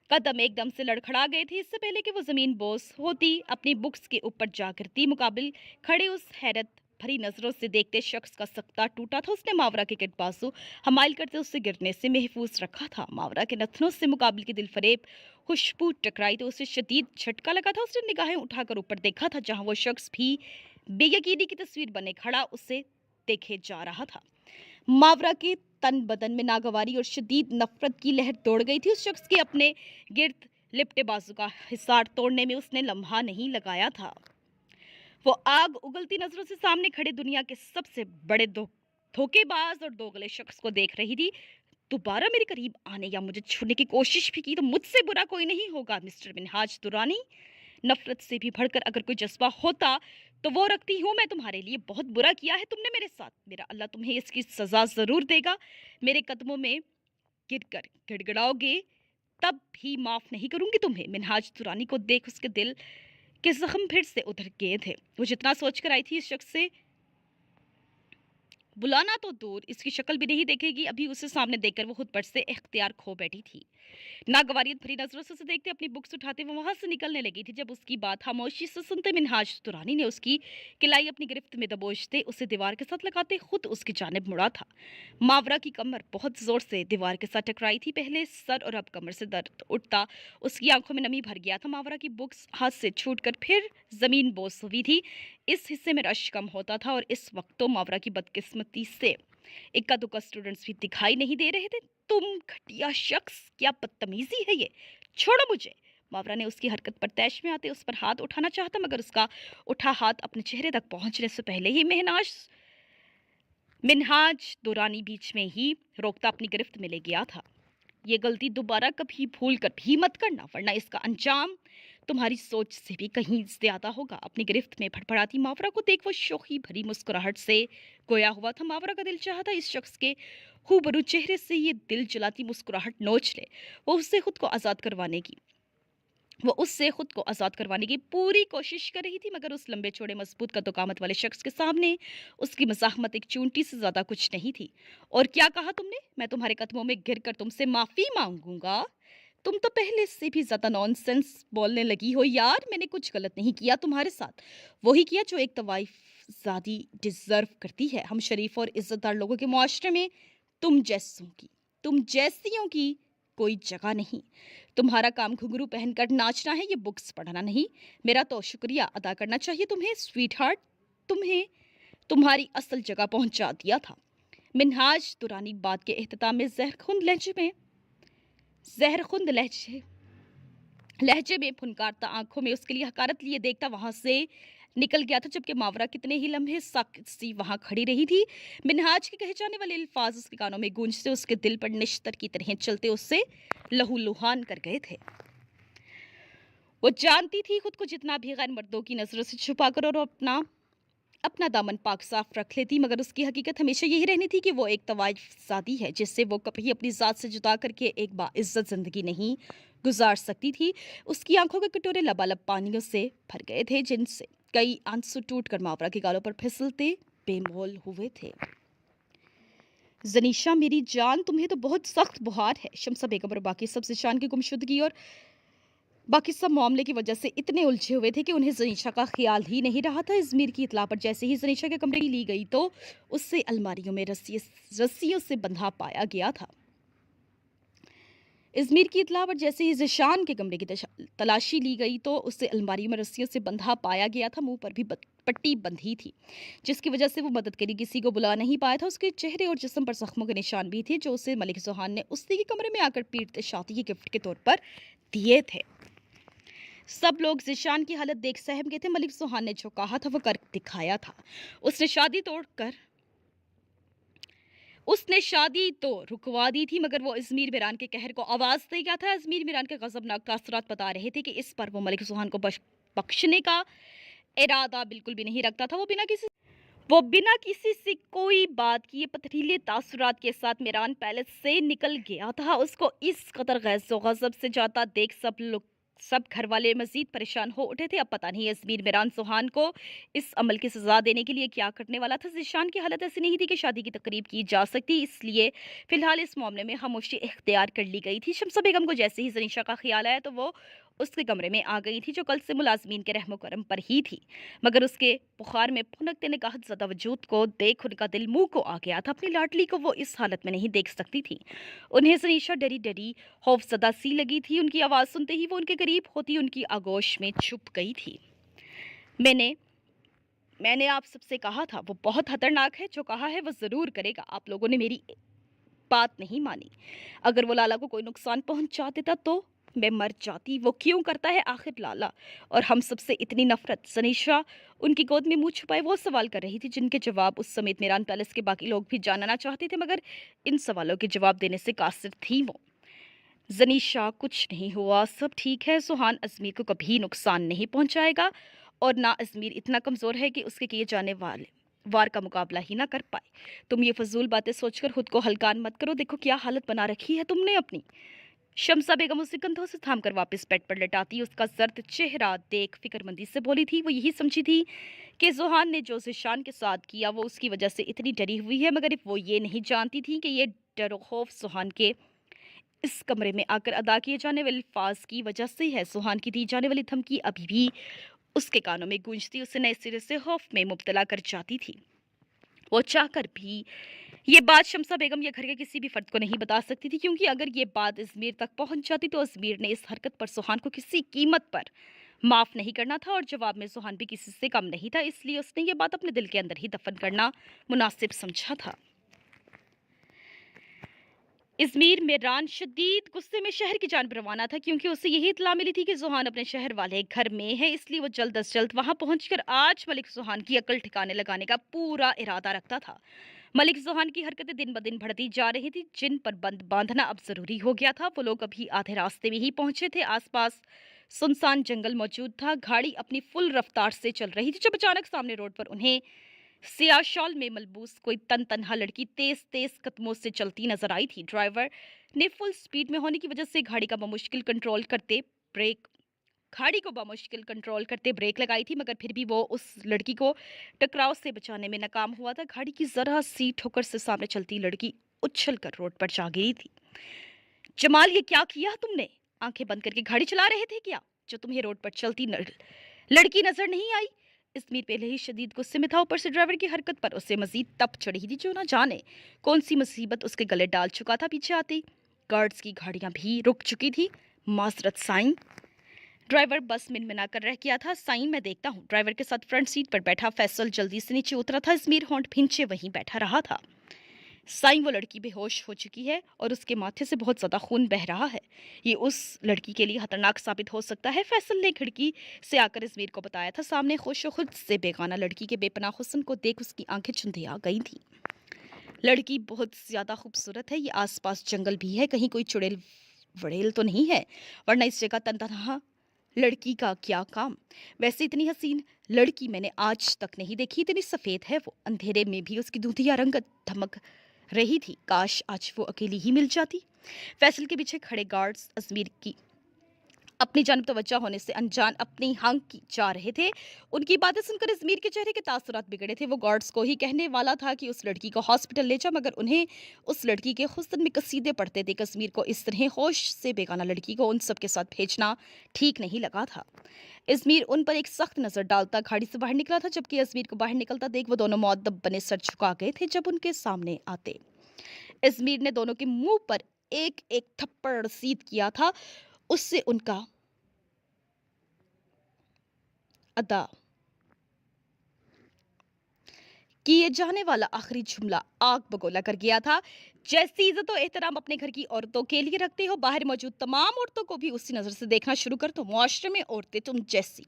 कदम एकदम से लड़खड़ा गए थे। इससे पहले कि वो जमीन बोस होती अपनी बुक्स के ऊपर जा गिरती, मुकाबिल खड़े उस हैरत भरी नजरों से देखते शख्स का सख्ता टूटा था। उसने मावरा के गिरद बाजू हमाइल करते उससे गिरने से महफूज रखा था। मावरा के नथनों से मुकाबिल की दिलफरेब खुशबू टकराई तो उसे शदीद झटका लगा था। उसने निगाहें उठाकर ऊपर देखा था, जहां वो शख्स भी बेयकीनी की तस्वीर बने खड़ा उसे देखे जा रहा था। मावरा के तन बदन में नागवारी और शदीद नफरत की लहर दौड़ गई थी। उस शख्स के अपने गिर्द लिपटे बाजू का हिसार तोड़ने में उसने लम्हा नहीं लगाया था। वो आग उगलती नजरों से सामने खड़े दुनिया के सबसे बड़े धोखेबाज और दोगले शख्स को देख रही थी। दोबारा मेरे करीब आने या मुझे छूने की कोशिश भी की तो मुझसे बुरा कोई नहीं होगा मिस्टर मिनहाज दुरानी। नफरत से भी बढ़कर अगर कोई जज्बा होता तो वो रखती हूँ। मैं तुम्हारे लिए बहुत बुरा किया है तुमने मेरे साथ। मेरा अल्लाह तुम्हें इसकी सजा जरूर देगा। मेरे कदमों में गिरकर गिड़गिड़ाओगे तब भी माफ नहीं करूंगी तुम्हें। मिनहाज दुरानी को देख उसके दिल के जख्म फिर से उधर गए थे। वो जितना सोचकर आई थी इस शख्स से बुलाना तो दूर, इसकी शक्ल भी नहीं देखेगी। अभी उसे सामने देखकर वो खुद पर से इख्तियार खो बैठी थी। नागवारियत भरी नजरों से उसे देखते अपनी बुक्स उठाते वो वहां से निकलने लगी थी। जब उसकी बात खामोशी से सुनते मिनहाज दुरानी ने उसकी किलाई अपनी गिरफ्त में दबोचते उसे दीवार के साथ लगाते खुद उसकी जानिब मुड़ा था। मावरा की कमर बहुत जोर से दीवार के साथ टकराई थी। पहले सर और अब कमर से दर्द उठता उसकी आंखों में नमी भर गया था। मावरा की बुक्स हाथ से छूटकर फिर जमीन बोस हुई थी। इस हिस्से में रश कम होता था और इस वक्त तो मावरा की बदकिस्मती से इक्का दुक्का स्टूडेंट्स भी दिखाई नहीं दे रहे थे। तुम घटिया शख्स, क्या बदतमीजी है ये, छोड़ो मुझे। मावरा ने उसकी हरकत पर तैश में आते उस पर हाथ उठाना चाहता, मगर उसका उठा हाथ अपने चेहरे तक पहुंचने से पहले ही मिनहाज दुरानी बीच में ही रोकता अपनी गिरफ्त में ले गया था। ये गलती दोबारा कभी भूल कर भी मत करना, वरना इसका अंजाम तुम्हारी सोच से भी कहीं ज्यादा होगा। अपनी गिरफ्त में फड़फड़ाती मावरा को देख वो शोखी भरी मुस्कुराहट से गोया हुआ था। मावरा का दिल चाहता इस शख्स के खूबरू चेहरे से ये दिल जलाती मुस्कुराहट नोच ले। वो उससे खुद को आज़ाद करवाने की पूरी कोशिश कर रही थी, मगर उस लंबे चौड़े मजबूत कद्दोकामत वाले शख्स के सामने उसकी मज़ाहमत एक चूंटी से ज़्यादा कुछ नहीं थी। और क्या कहा तुमने? मैं तुम्हारे कदमों में गिरकर तुमसे माफ़ी मांगूंगा? तुम तो पहले से भी ज़्यादा नॉनसेंस बोलने लगी हो यार। मैंने कुछ गलत नहीं किया तुम्हारे साथ, वही किया जो एक तवाइफजादी डिजर्व करती है। हम शरीफ और इज्जतदार लोगों के मुआशरे में तुम जैसियों की कोई जगह नहीं। तुम्हारा काम घुंघरू पहनकर नाचना है, ये बुक्स पढ़ना नहीं। मेरा तो शुक्रिया अदा करना चाहिए तुम्हें स्वीट हार्ट, तुम्हें तुम्हारी असल जगह पहुंचा दिया था। मिनहाज दुरानी बात के एहतताम में जहरखुंद लहजे में फुनकारता आंखों में उसके लिए हकारत लिए देखता वहां से निकल गया था, जबकि मावरा कितने ही लम्हे साकित सी वहां खड़ी रही थी। मिनहाज के कहे जाने वाले अल्फाज उसके कानों में गूंजते उसके दिल पर निश्तर की तरह चलते उससे लहूलुहान कर गए थे। वो जानती थी खुद को जितना भी गैर मर्दों की नजरों से छुपा कर और अपना अपना दामन पाक साफ रख लेती, मगर उसकी हकीकत हमेशा यही रहनी थी कि वो एक तवाइफ शादी है जिससे वो कभी अपनी जात से जुदा करके एक बाइज्जत जिंदगी नहीं गुजार सकती थी। उसकी आंखों के कटोरे लबालब पानियों से भर गए थे, जिनसे कई आंसू टूट कर मावरा के गालों पर फिसलते बेमोल हुए थे। जनीशा मेरी जान, तुम्हें तो बहुत सख्त बुखार है। शमसा बेगम और बाकी सब जिशान की गुमशुदगी और बाकी सब मामले की वजह से इतने उलझे हुए थे कि उन्हें जनीशा का ख्याल ही नहीं रहा था। इजमीर की इतला पर जैसे ही जनीशा के कमरे ली गई तो उससे अलमारियों में रस्सियों से बंधा पाया गया था। इजमीर की इतला पर जैसे ही जिशान के कमरे की तलाशी ली गई तो उससे अलमारी में रस्सियों से बंधा पाया गया था। मुंह पर भी पट्टी बंधी थी, जिसकी वजह से वो मदद के लिए किसी को बुला नहीं पाया था। उसके चेहरे और जिस्म पर जख्मों के निशान भी थे, जो उसे मलिक सुहान ने उसी के कमरे में आकर पीटते शादी के गिफ्ट के तौर पर दिए थे। सब लोग जिशान की हालत देख सहम गए थे। मलिक सुहान ने जो कहा था वो कर दिखाया था। उसने शादी तो रुकवा दी थी, मगर वो अजमीर मिरान के कहर को आवाज दे गया था। अजमीर मिरान के गजबनाक तासरात बता रहे थे कि इस पर वो मलिक सुहान को बख्शने का इरादा बिल्कुल भी नहीं रखता था। वो बिना किसी से कोई बात किए पथरीले तासुरात के साथ मिरान पैलेस से निकल गया था। उसको इस कदर गैज़ो गज़ब से जाता देख सब घर वाले मजीद परेशान हो उठे थे। अब पता नहीं अजमीर मिरान सुहान को इस अमल की सजा देने के लिए क्या करने वाला था। जिशान की हालत ऐसी नहीं थी कि शादी की तकरीब की जा सकती, इसलिए फिलहाल इस मामले में खामोशी इख्तियार कर ली गई थी। शमसा बेगम को जैसे ही जनीशा का ख्याल आया तो वो उसके कमरे में आ गई थी, जो कल से मुलाजमीन के रहमो करम पर ही थी, मगर उसके बुखार में भुनकते निगाहत ज़दा वजूद को देख उनका दिल मुंह को आ गया था। अपनी लाडली को वो इस हालत में नहीं देख सकती थी। उन्हें जनीशा डरी डरी खौफजदा सी लगी थी। उनकी आवाज़ सुनते ही वो उनके करीब होती उनकी आगोश में छुप गई थी। मैंने आप सबसे कहा था वो बहुत खतरनाक है, जो कहा है वो ज़रूर करेगा। आप लोगों ने मेरी बात नहीं मानी। अगर वो लाला को कोई नुकसान पहुंचा देता तो मैं मर जाती। वो क्यों करता है आखिर लाला और हम सबसे इतनी नफरत? जनीशा उनकी गोद में मुंह छुपाए वो सवाल कर रही थी, जिनके जवाब उस समेत मिरान पैलेस के बाकी लोग भी जानना चाहते थे, मगर इन सवालों के जवाब देने से कासिर थी वो। जनीशा कुछ नहीं हुआ, सब ठीक है। सुहान अजमीर को कभी नुकसान नहीं पहुंचाएगा और ना अजमीर इतना कमज़ोर है कि उसके किए जाने वाले वार का मुकाबला ही ना कर पाए। तुम ये फजूल बातें सोचकर खुद को हल्कान मत करो। देखो क्या हालत बना रखी है तुमने अपनी। शमसा बेगम उसे कंधों से थाम कर वापस बेड पर लटाती उसका जर्द चेहरा देख फिक्रमंदी से बोली थी। वो यही समझी थी कि जोहान ने जो जिशान के साथ किया वो उसकी वजह से इतनी डरी हुई है, मगर वो ये नहीं जानती थी कि ये डर खौफ सुहान के इस कमरे में आकर अदा किए जाने वाले अल्फाज की वजह से है। सुहान की दी जाने वाली धमकी अभी भी उसके कानों में गूंजती उसे नए सिरे से खौफ में मुब्तला कर जाती थी। वो चाहकर भी ये बात शमसा बेगम या घर के किसी भी फर्द को नहीं बता सकती थी, क्योंकि अगर ये बात अजमीर तक पहुंच जाती तो अजमीर ने इस हरकत पर सुहान को किसी कीमत पर माफ नहीं करना था, और जवाब में सुहान भी किसी से कम नहीं था। इसलिए उसने ये बात अपने दिल के अंदर ही दफन करना मुनासिब समझा था। इजमीर मिरान शदीद गुस्से में शहर की जानिब रवाना था, क्योंकि उसे यही इत्तला मिली थी कि सुहान अपने शहर वाले घर में है। इसलिए वो जल्द अज जल्द वहां पहुंचकर आज मलिक सुहान की अकल ठिकाने लगाने का पूरा इरादा रखता था। मलिक सुहान की हरकतें दिन ब दिन बढ़ती जा रही थी, जिन पर बंद बांधना अब जरूरी हो गया था। वो लोग अभी आधे रास्ते में ही पहुंचे थे। आसपास सुनसान जंगल मौजूद था। गाड़ी अपनी फुल रफ्तार से चल रही थी, जब अचानक सामने रोड पर उन्हें सियाह शॉल में मलबूस कोई तनहा लड़की तेज तेज कदमों से चलती नजर आई थी। ड्राइवर ने फुल स्पीड में होने की वजह से गाड़ी को बमुश्किल कंट्रोल करते ब्रेक लगाई थी, मगर फिर भी वो उस लड़की को टकराव से बचाने में नाकाम हुआ था। गाड़ी की जरा सी ठोकर से सामने चलती लड़की उछल कर रोड पर जा गिरी थी। जमाल, ये क्या किया तुमने? आंखें बंद करके गाड़ी चला रहे थे क्या, जो तुम्हें रोड पर चलती लड़की नजर नहीं आई? इस्मीर पहले ही शदीद गुस्से में था, ऊपर से ड्राइवर की हरकत पर उसे मजीद तप चढ़ी थी, जो ना जाने कौन सी मुसीबत उसके गले डाल चुका था। पीछे आती गार्ड्स की गाड़ियां भी रुक चुकी थी। माजरत साईं। ड्राइवर बस मिनमिना कर रह गया था। साईं, मैं देखता हूँ। ड्राइवर के साथ फ्रंट सीट पर बैठा फैसल जल्दी से नीचे उतरा था। इस्मीर होंठ भींचे वहीं बैठा रहा था। साईं वो लड़की बेहोश हो चुकी है और उसके माथे से बहुत ज़्यादा खून बह रहा है। ये उस लड़की के लिए खतरनाक साबित हो सकता है। फैसल ने खिड़की से आकर इज़मीर को बताया था। सामने खुश खुद से बेगाना लड़की के बेपनाह हुस्न को देख उसकी आंखें चुंधिया गई थीं। लड़की बहुत ज़्यादा खूबसूरत है। ये आसपास जंगल भी है, कहीं कोई चुड़ैल वड़ेल तो नहीं है, वरना इस जगह तनतनहा लड़की का क्या काम। वैसे इतनी हसीन लड़की मैंने आज तक नहीं देखी। इतनी सफ़ेद है वो, अंधेरे में भी उसकी दूधिया रंगत धमक रही थी। काश आज वो अकेली ही मिल जाती। फैसल के पीछे खड़े गार्ड्स अजमीर की अपनी जानब तवज्जो होने से अनजान अपनी हंग की जा रहे थे। उनकी बातें सुनकर अजमीर के चेहरे के तासुरात बिगड़े थे। वो गार्ड्स को ही कहने वाला था कि उस लड़की को हॉस्पिटल ले जा, मगर उन्हें उस लड़की के हुस्न में कसीदे पड़ते थे। कश्मीर को इस तरह होश से बेगाना लड़की को उन सब के साथ भेजना ठीक नहीं लगा था। अजमीर उन पर एक सख्त नजर डालता गाड़ी से बाहर निकला था। जबकि अजमीर को बाहर निकलता देख वो दोनों मुअद्दब बने सर झुका गए थे। जब उनके सामने आते अजमीर ने दोनों के मुंह पर एक एक थप्पड़ रसीद किया था। उससे उनका अदा किए जाने वाला आखिरी जुमला आग बगोला कर गया था। जैसी इज्जत और एहतराम अपने घर की औरतों के लिए रखते हो, बाहर मौजूद तमाम औरतों को भी उसी नजर से देखना शुरू कर दो। मुआशरे में औरतें तुम जैसी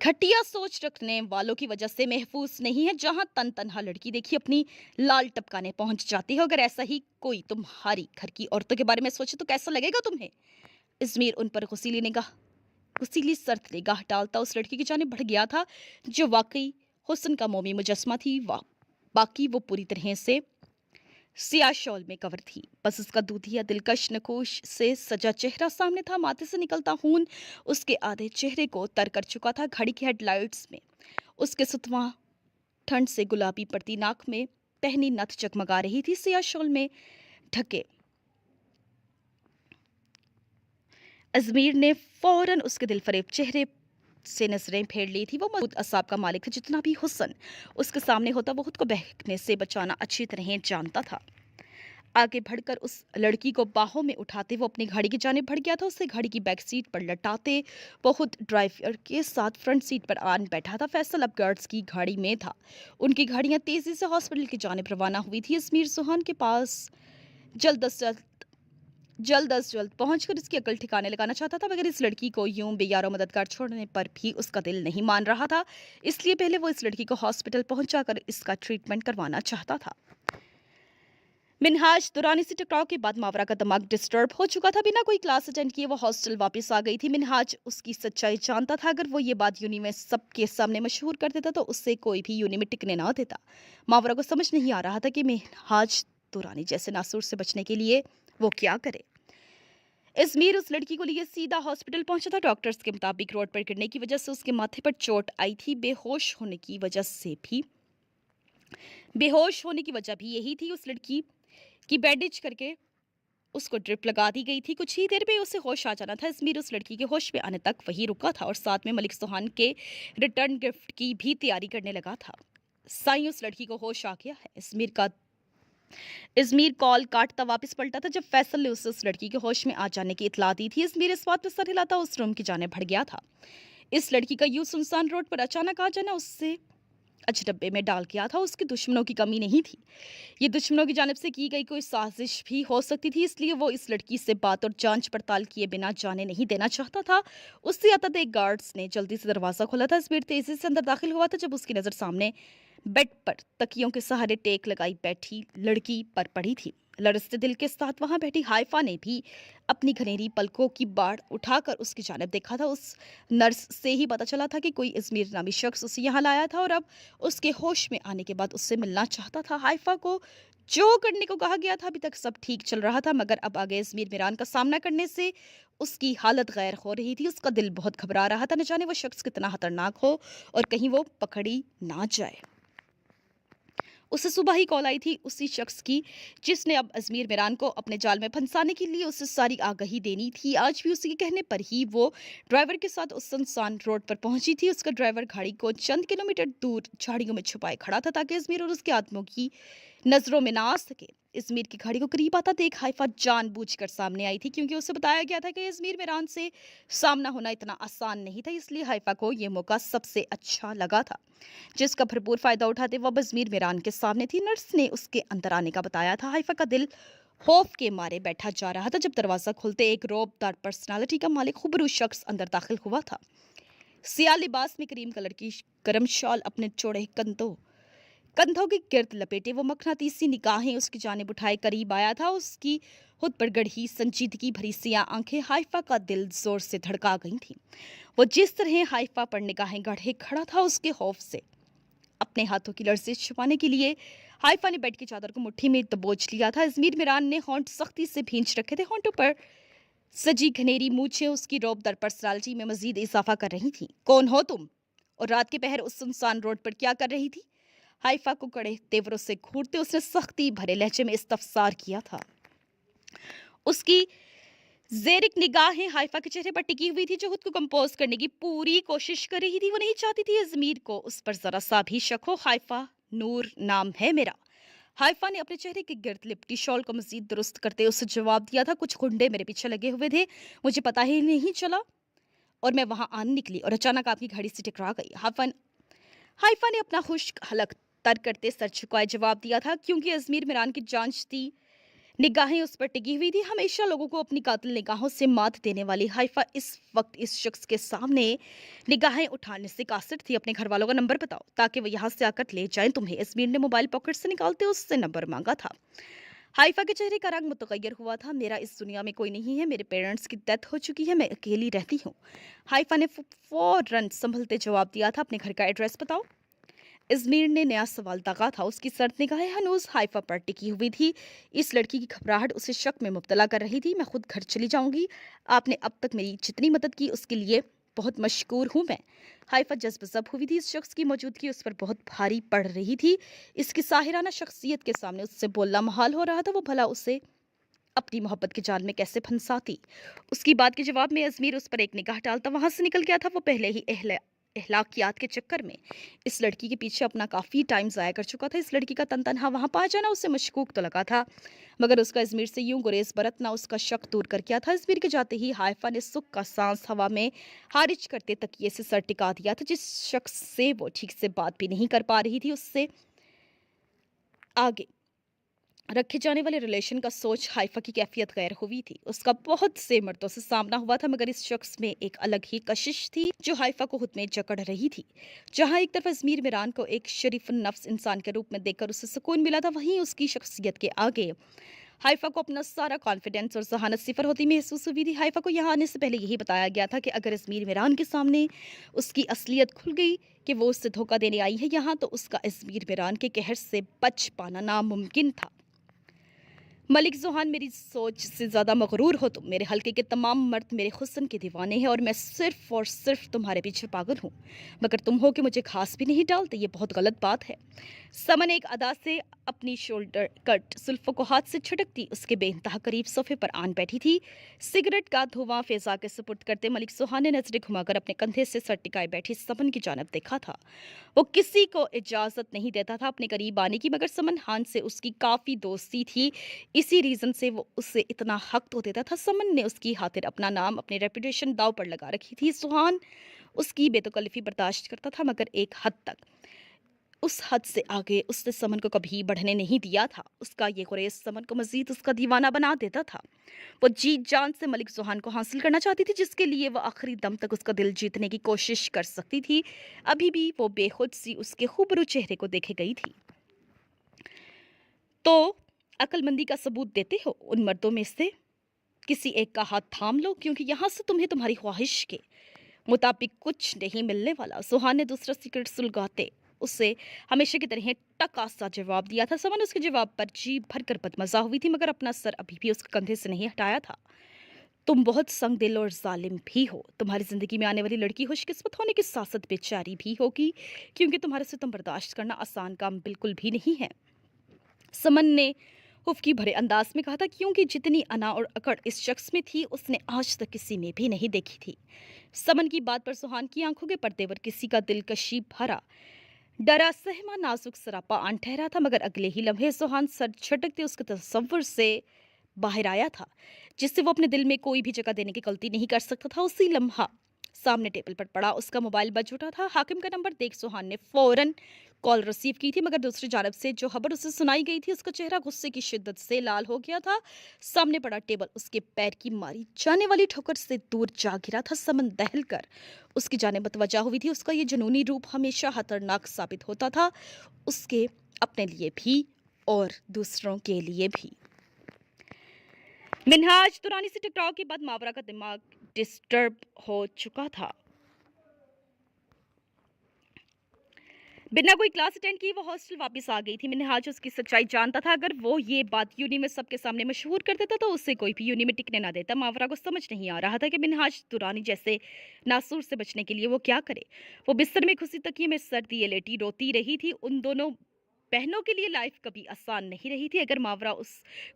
घटिया सोच रखने वालों की वजह से महफूज नहीं है। जहां तन तनहा लड़की देखी अपनी लाल टपकाने पहुंच जाती है। अगर ऐसा ही कोई तुम्हारी घर की औरतों के बारे में सोचे तो कैसा लगेगा तुम्हें। अजमीर उन पर गुस्सीली सर्द निगाह डालता उस लड़की की जाने बढ़ गया था जो वाकई हुस्न का मोमी मुजस्मा थी। बाकी वो पूरी तरह से सियाह शॉल में कवर थी। बस उसका दूधिया दिलकश नकोश से सजा चेहरा सामने था। माथे से निकलता खून उसके आधे चेहरे को तर कर चुका था। घड़ी की हेडलाइट्स में उसके सुतवा ठंड से गुलाबी पड़ती नाक में पहनी नथ जगमगा रही थी। सियाह शॉल में ढके अजमीर ने फौरन उसके दिलफरेब चेहरे से नजरें फेर ली थी। वो मजबूत असाब का मालिक था। जितना भी हुस्न उसके सामने होता वो खुद को बहकने से बचाना अच्छी तरह जानता था। आगे बढ़कर उस लड़की को बाहों में उठाते वो अपनी गाड़ी की जानिब बढ़ गया था। उसे गाड़ी की बैक सीट पर लटाते वो खुद ड्राइवर के साथ फ्रंट सीट पर आन बैठा था। फैसल अब गार्ड्स की गाड़ी में था। उनकी गाड़ियां तेजी से हॉस्पिटल की जानिब रवाना हुई थी। अजमीर सुहान के पास जल्द अज जल्द पहुंचकर इसकी अकल ठिकाने लगाना चाहता था, मगर इस लड़की को यूं बेयारो मददगार छोड़ने पर भी उसका दिल नहीं मान रहा था। इसलिए पहले वो इस लड़की को हॉस्पिटल पहुंचाकर इसका ट्रीटमेंट करवाना चाहता था। मिनहाज दुरानी से टकराव के बाद मावरा का दिमाग डिस्टर्ब हो चुका था। बिना कोई क्लास अटेंड किए वो हॉस्टल वापस आ गई थी। मिनहाज उसकी सच्चाई जानता था। अगर वो ये बात यूनी में सबके सामने मशहूर कर देता तो उससे कोई भी यूनी में टिकने ना देता। मावरा को समझ नहीं आ रहा था कि मिनहाज दुरानी जैसे नासूर से बचने के लिए वो क्या करे। अजमीर उस लड़की को लिए सीधा हॉस्पिटल पहुंचा था। डॉक्टर्स के मुताबिक रोड पर गिरने की वजह से उसके माथे पर चोट आई थी। बेहोश होने की वजह भी यही थी। उस लड़की की बैंडेज करके उसको ड्रिप लगा दी गई थी। कुछ ही देर में उसे होश आ जाना था। अजमीर उस लड़की के होश में आने तक वही रुका था और साथ में मलिक सुहान के रिटर्न गिफ्ट की भी तैयारी करने लगा था। साईं उस लड़की को होश आ गया है। अजमीर कॉल काटता वापस पलटा था जब फैसल ने उसे उस लड़की के होश में आ जाने की इतला दी थी। अजमीर इस बात पर सर हिलाता उस रूम की जाने बढ़ गया था। इस लड़की का यूं सुनसान रोड पर अचानक आ जाना उससे अजडब्बे में डाल गया था। उसके दुश्मनों की कमी नहीं थी। ये दुश्मनों की जानिब से की गई कोई साजिश भी हो सकती थी। इसलिए वो इस लड़की से बात और जांच पड़ताल किए बिना जाने नहीं देना चाहता था। उससे आता एक गार्ड्स ने जल्दी से दरवाजा खोला था। अजमीर तेजी से अंदर दाखिल हुआ था जब उसकी नजर सामने बेड पर तकियों के सहारे टेक लगाई बैठी लड़की पर पड़ी थी। लरजते दिल के साथ वहां बैठी हाइफा ने भी अपनी घनेरी पलकों की बाढ़ उठाकर उसकी जानिब देखा था। उस नर्स से ही पता चला था कि कोई अजमीर नामी शख्स उसे यहाँ लाया था और अब उसके होश में आने के बाद उससे मिलना चाहता था। हाइफा को जो करने को कहा गया था अभी तक सब ठीक चल रहा था, मगर अब आगे अजमीर मिरान का सामना करने से उसकी हालत गैर हो रही थी। उसका दिल बहुत घबरा रहा था। न जाने वो शख्स कितना खतरनाक हो और कहीं वो पकड़ी ना जाए। उसे सुबह ही कॉल आई थी उसी शख्स की जिसने अब अजमीर मिरान को अपने जाल में फंसाने के लिए उसे सारी आगाही देनी थी। आज भी उसी के कहने पर ही वो ड्राइवर के साथ उस सुनसान रोड पर पहुंची थी। उसका ड्राइवर गाड़ी को चंद किलोमीटर दूर झाड़ियों में छुपाए खड़ा था ताकि अजमीर और उसके आदमियों की नजरों में ना आ सके। अजमीर की गाड़ी को करीब आता देख हाइफा जानबूझकर सामने आई थी, क्योंकि उसे बताया गया था कि अजमीर मिरान से सामना होना इतना आसान नहीं था। इसलिए हाइफा को यह मौका सबसे अच्छा लगा था। जिसका भरपूर फायदा उठाते वो अजमीर मिरान के सामने थी। नर्स ने उसके अंदर आने का बताया था। हाइफा का दिल खौफ के मारे बैठा जा रहा था जब दरवाजा खुलते एक रौबदार पर्सनालिटी का मालिक खुबरू शख्स अंदर दाखिल हुआ था। सियाह लिबास में क्रीम कलर की गर्म शॉल अपने चौड़े कंधों के गिर्द लपेटे वो मखनातीसी निगाहें उसकी जानिब उठाए करीब आया था। उसकी खुद पर गढ़ी संजीदगी भरी सियाह आंखें हाइफा का दिल जोर से धड़का गई थी। वो जिस तरह हाइफा पर निगाहें गढ़े खड़ा था, उसके खौफ से अपने हाथों की लर्जिश छुपाने के लिए हाइफा ने बेड की चादर को मुट्ठी में दबोच लिया था। अजमीर मिरान ने होंठ सख्ती से भींच रखे थे। होंठों पर सजी घनेरी मूछें उसकी रौबदार पर्सनालिटी में मजीद इजाफा कर रही थी। कौन हो तुम? और रात के पहर उस सुनसान रोड पर क्या कर रही थी? हाइफा को कड़े तेवरों से घूरते उसने सख्ती भरे लहजे में इस्तफसार किया था। उसकी ज़ेरिक निगाहें हाइफा के चेहरे पर टिकी हुई थी, जो खुद को कंपोज करने की पूरी कोशिश कर रही थी। वो नहीं चाहती थी अजमीर को उस पर जरा सा भी शक हो। हाइफा, नूर नाम है मेरा। हाइफा ने अपने चेहरे के गिर्द लिपटी शॉल को मजीद दुरुस्त करते उसे जवाब दिया था। कुछ गुंडे मेरे पीछे लगे हुए थे, मुझे पता ही नहीं चला और मैं वहां आने निकली और अचानक आपकी घड़ी से टकरा गई। हाइफा ने अपना खुश्क हलक तर करते सर झुकाए जवाब दिया था, क्योंकि अजमीर मिरान की जांचती निगाहें उस पर टिकी हुई थी। हमेशा लोगों को अपनी कातिल निगाहों से मात देने वाली हाइफा इस वक्त इस शख्स के सामने निगाहें उठाने से कासिर थी। अपने घर वालों का नंबर बताओ ताकि वो यहाँ से आकर ले जाएं तुम्हें। अजमीर ने मोबाइल पॉकेट से निकालते उससे नंबर मांगा था। हाइफा के चेहरे का रंग मुतगैर हुआ था। मेरा इस दुनिया में कोई नहीं है, मेरे पेरेंट्स की डेथ हो चुकी है, मैं अकेली रहती हूँ। हाइफा ने फौरन संभलते जवाब दिया था, अपने घर का एड्रेस बताओ। इज़मीर ने नया सवाल दागा था। उसकी सर्द निगाहें हनूज हाइफा पर टिकी हुई थी। इस लड़की की घबराहट उसे शक में मुब्तला कर रही थी। मैं खुद घर चली जाऊंगी, आपने अब तक मेरी जितनी मदद की उसके लिए बहुत मशकूर हूँ मैं। हाइफा जज्ब हुई थी। इस शख्स की मौजूदगी उस पर बहुत भारी पड़ रही थी। इसकी साहिराना शख्सियत के सामने उससे बोलना महाल हो रहा था। वो भला उसे अपनी मोहब्बत के जाल में कैसे फंसाती। उसकी बात के जवाब में अजमीर उस पर एक निगाह डालता वहां से निकल गया था। वो पहले ही एहलाकियात के चक्कर में इस लड़की के पीछे अपना काफ़ी टाइम ज़ाया कर चुका था। इस लड़की का तन तनहा वहाँ पा जाना उसे मशकूक तो लगा था, मगर उसका अजमीर से यूं गुरेज बरतना उसका शक दूर कर किया था। अजमीर के जाते ही हाइफा ने सुख का सांस हवा में हारिज करते तकिए से सर टिका दिया था। जिस शख्स से वो ठीक से बात भी नहीं कर पा रही थी, उससे आगे रखे जाने वाले रिलेशन का सोच हाइफा की कैफियत गैर हुई थी। उसका बहुत से मर्दों से सामना हुआ था, मगर इस शख्स में एक अलग ही कशिश थी जो हाइफा को खुद में जकड़ रही थी। जहां एक तरफ अजमीर मिरान को एक शरीफ नफ्स इंसान के रूप में देखकर उसे सुकून मिला था, वहीं उसकी शख्सियत के आगे हाइफा को अपना सारा कॉन्फिडेंस और जहानत सिफर होती महसूस हुई थी। हाइफा को यहाँ आने से पहले यही बताया गया था कि अगर अजमीर मिरान के सामने उसकी असलियत खुल गई कि वो उससे धोखा देने आई है यहाँ, तो उसका अजमीर मिरान के कहर से बच पाना नामुमकिन था। मलिक ज़ुहान, मेरी सोच से ज़्यादा मगरूर हो तुम। मेरे हल्के के तमाम मर्द मेरे हुस्न के दीवाने हैं और मैं सिर्फ और सिर्फ तुम्हारे पीछे पागल हूँ, मगर तुम हो कि मुझे घास भी नहीं डालते। ये बहुत गलत बात है। समन एक अदा से अपनी शोल्डर कट जुल्फों को हाथ से छिटकती उसके बेइंतहा करीब सोफे पर आन बैठी थी। सिगरेट का धुआं फेजा के सुपुर्द करते मलिक ज़ुहान ने नजरें घुमाकर अपने कंधे से सर टिकाए बैठी समन की जानब देखा था। वो किसी को इजाज़त नहीं देता था अपने करीब आने की, मगर समन हान से उसकी काफ़ी दोस्ती थी। इसी रीज़न से वो उससे इतना हक तो देता था। समन ने उसकी खातिर अपना नाम, अपनी रेपुटेशन दाव पर लगा रखी थी। सुहान उसकी बेतकल्लफ़ी बर्दाश्त करता था, मगर एक हद तक। उस हद से आगे उसने समन को कभी बढ़ने नहीं दिया था। उसका ये गुरेज समन को मजीद उसका दीवाना बना देता था। वो जी जान से मलिक ज़ुहान को हासिल करना चाहती थी, जिसके लिए वो आखिरी दम तक उसका दिल जीतने की कोशिश कर सकती थी। अभी भी वो बेखुद सी उसके खूबरू चेहरे को देखे गई थी। तो अक्लमंदी का सबूत देते हो? उन मर्दों में से किसी एक का हाथ थाम लो, क्योंकि यहाँ से तुम्हें तुम्हारी ख्वाहिश के मुताबिक कुछ नहीं मिलने वाला। सुहान ने दूसरा सिगरेट सुलगाते उससे हमेशा की तरह टका सा जवाब दिया था। समन उसके जवाब पर जी भरकर बदमजा हुई थी, मगर अपना सर अभी भी उसके कंधे से नहीं हटाया था। तुम बहुत संग दिल और जालिम भी हो। तुम्हारी जिंदगी में आने वाली लड़की खुशकिस्मत होने के साथ साथ बेचारी भी होगी, क्योंकि तुम्हारे से तुम बर्दाश्त करना आसान काम बिल्कुल भी नहीं है। समन ने हुफ्की भरे अंदाज में कहा था, क्योंकि जितनी अना और अकड़ इस शख्स में थी उसने आज तक किसी में भी नहीं देखी थी। समन की बात पर सुहान की आंखों के पर्दे पर किसी का दिलकशी भरा डरा सहमा नाजुक सरापा आन ठहरा था, मगर अगले ही लम्हे सुहान सर झटकते उसके तसव्वुर से बाहर आया था, जिससे वो अपने दिल में कोई भी जगह देने की गलती नहीं कर सकता था। उसी लम्हा सामने टेबल पर पड़ा उसका मोबाइल बज उठा था। हाकिम का नंबर देख सुहान ने फौरन कॉल रिसीव की थी, मगर दूसरी जानब से जो खबर उसे सुनाई गई थी उसका चेहरा गुस्से की शिद्दत से लाल हो गया था। सामने पड़ा टेबल उसके पैर की मारी जाने वाली ठोकर से दूर जा गिरा था। समन दहल कर उसकी जाने मतवजा हुई थी। उसका ये जुनूनी रूप हमेशा खतरनाक साबित होता था, उसके अपने लिए भी और दूसरों के लिए भी। मिनहाज दुरानी से टकराव के बाद मावरा का दिमाग डिस्टर्ब हो चुका था। बिना कोई क्लास अटेंड की वो हॉस्टल वापस आ गई थी। मिनहाज उसकी सच्चाई जानता था। अगर वो ये बात यूनी में सबके सामने मशहूर कर देता तो उससे कोई भी यूनी में टिकने ना देता। मावरा को समझ नहीं आ रहा था कि मिनहाज दुरानी जैसे नासूर से बचने के लिए वो क्या करे। वो बिस्तर में खुशी तकिए में सर दिए लेटी रोती रही थी। उन दोनों बहनों के लिए लाइफ कभी आसान नहीं रही थी। अगर मावरा उस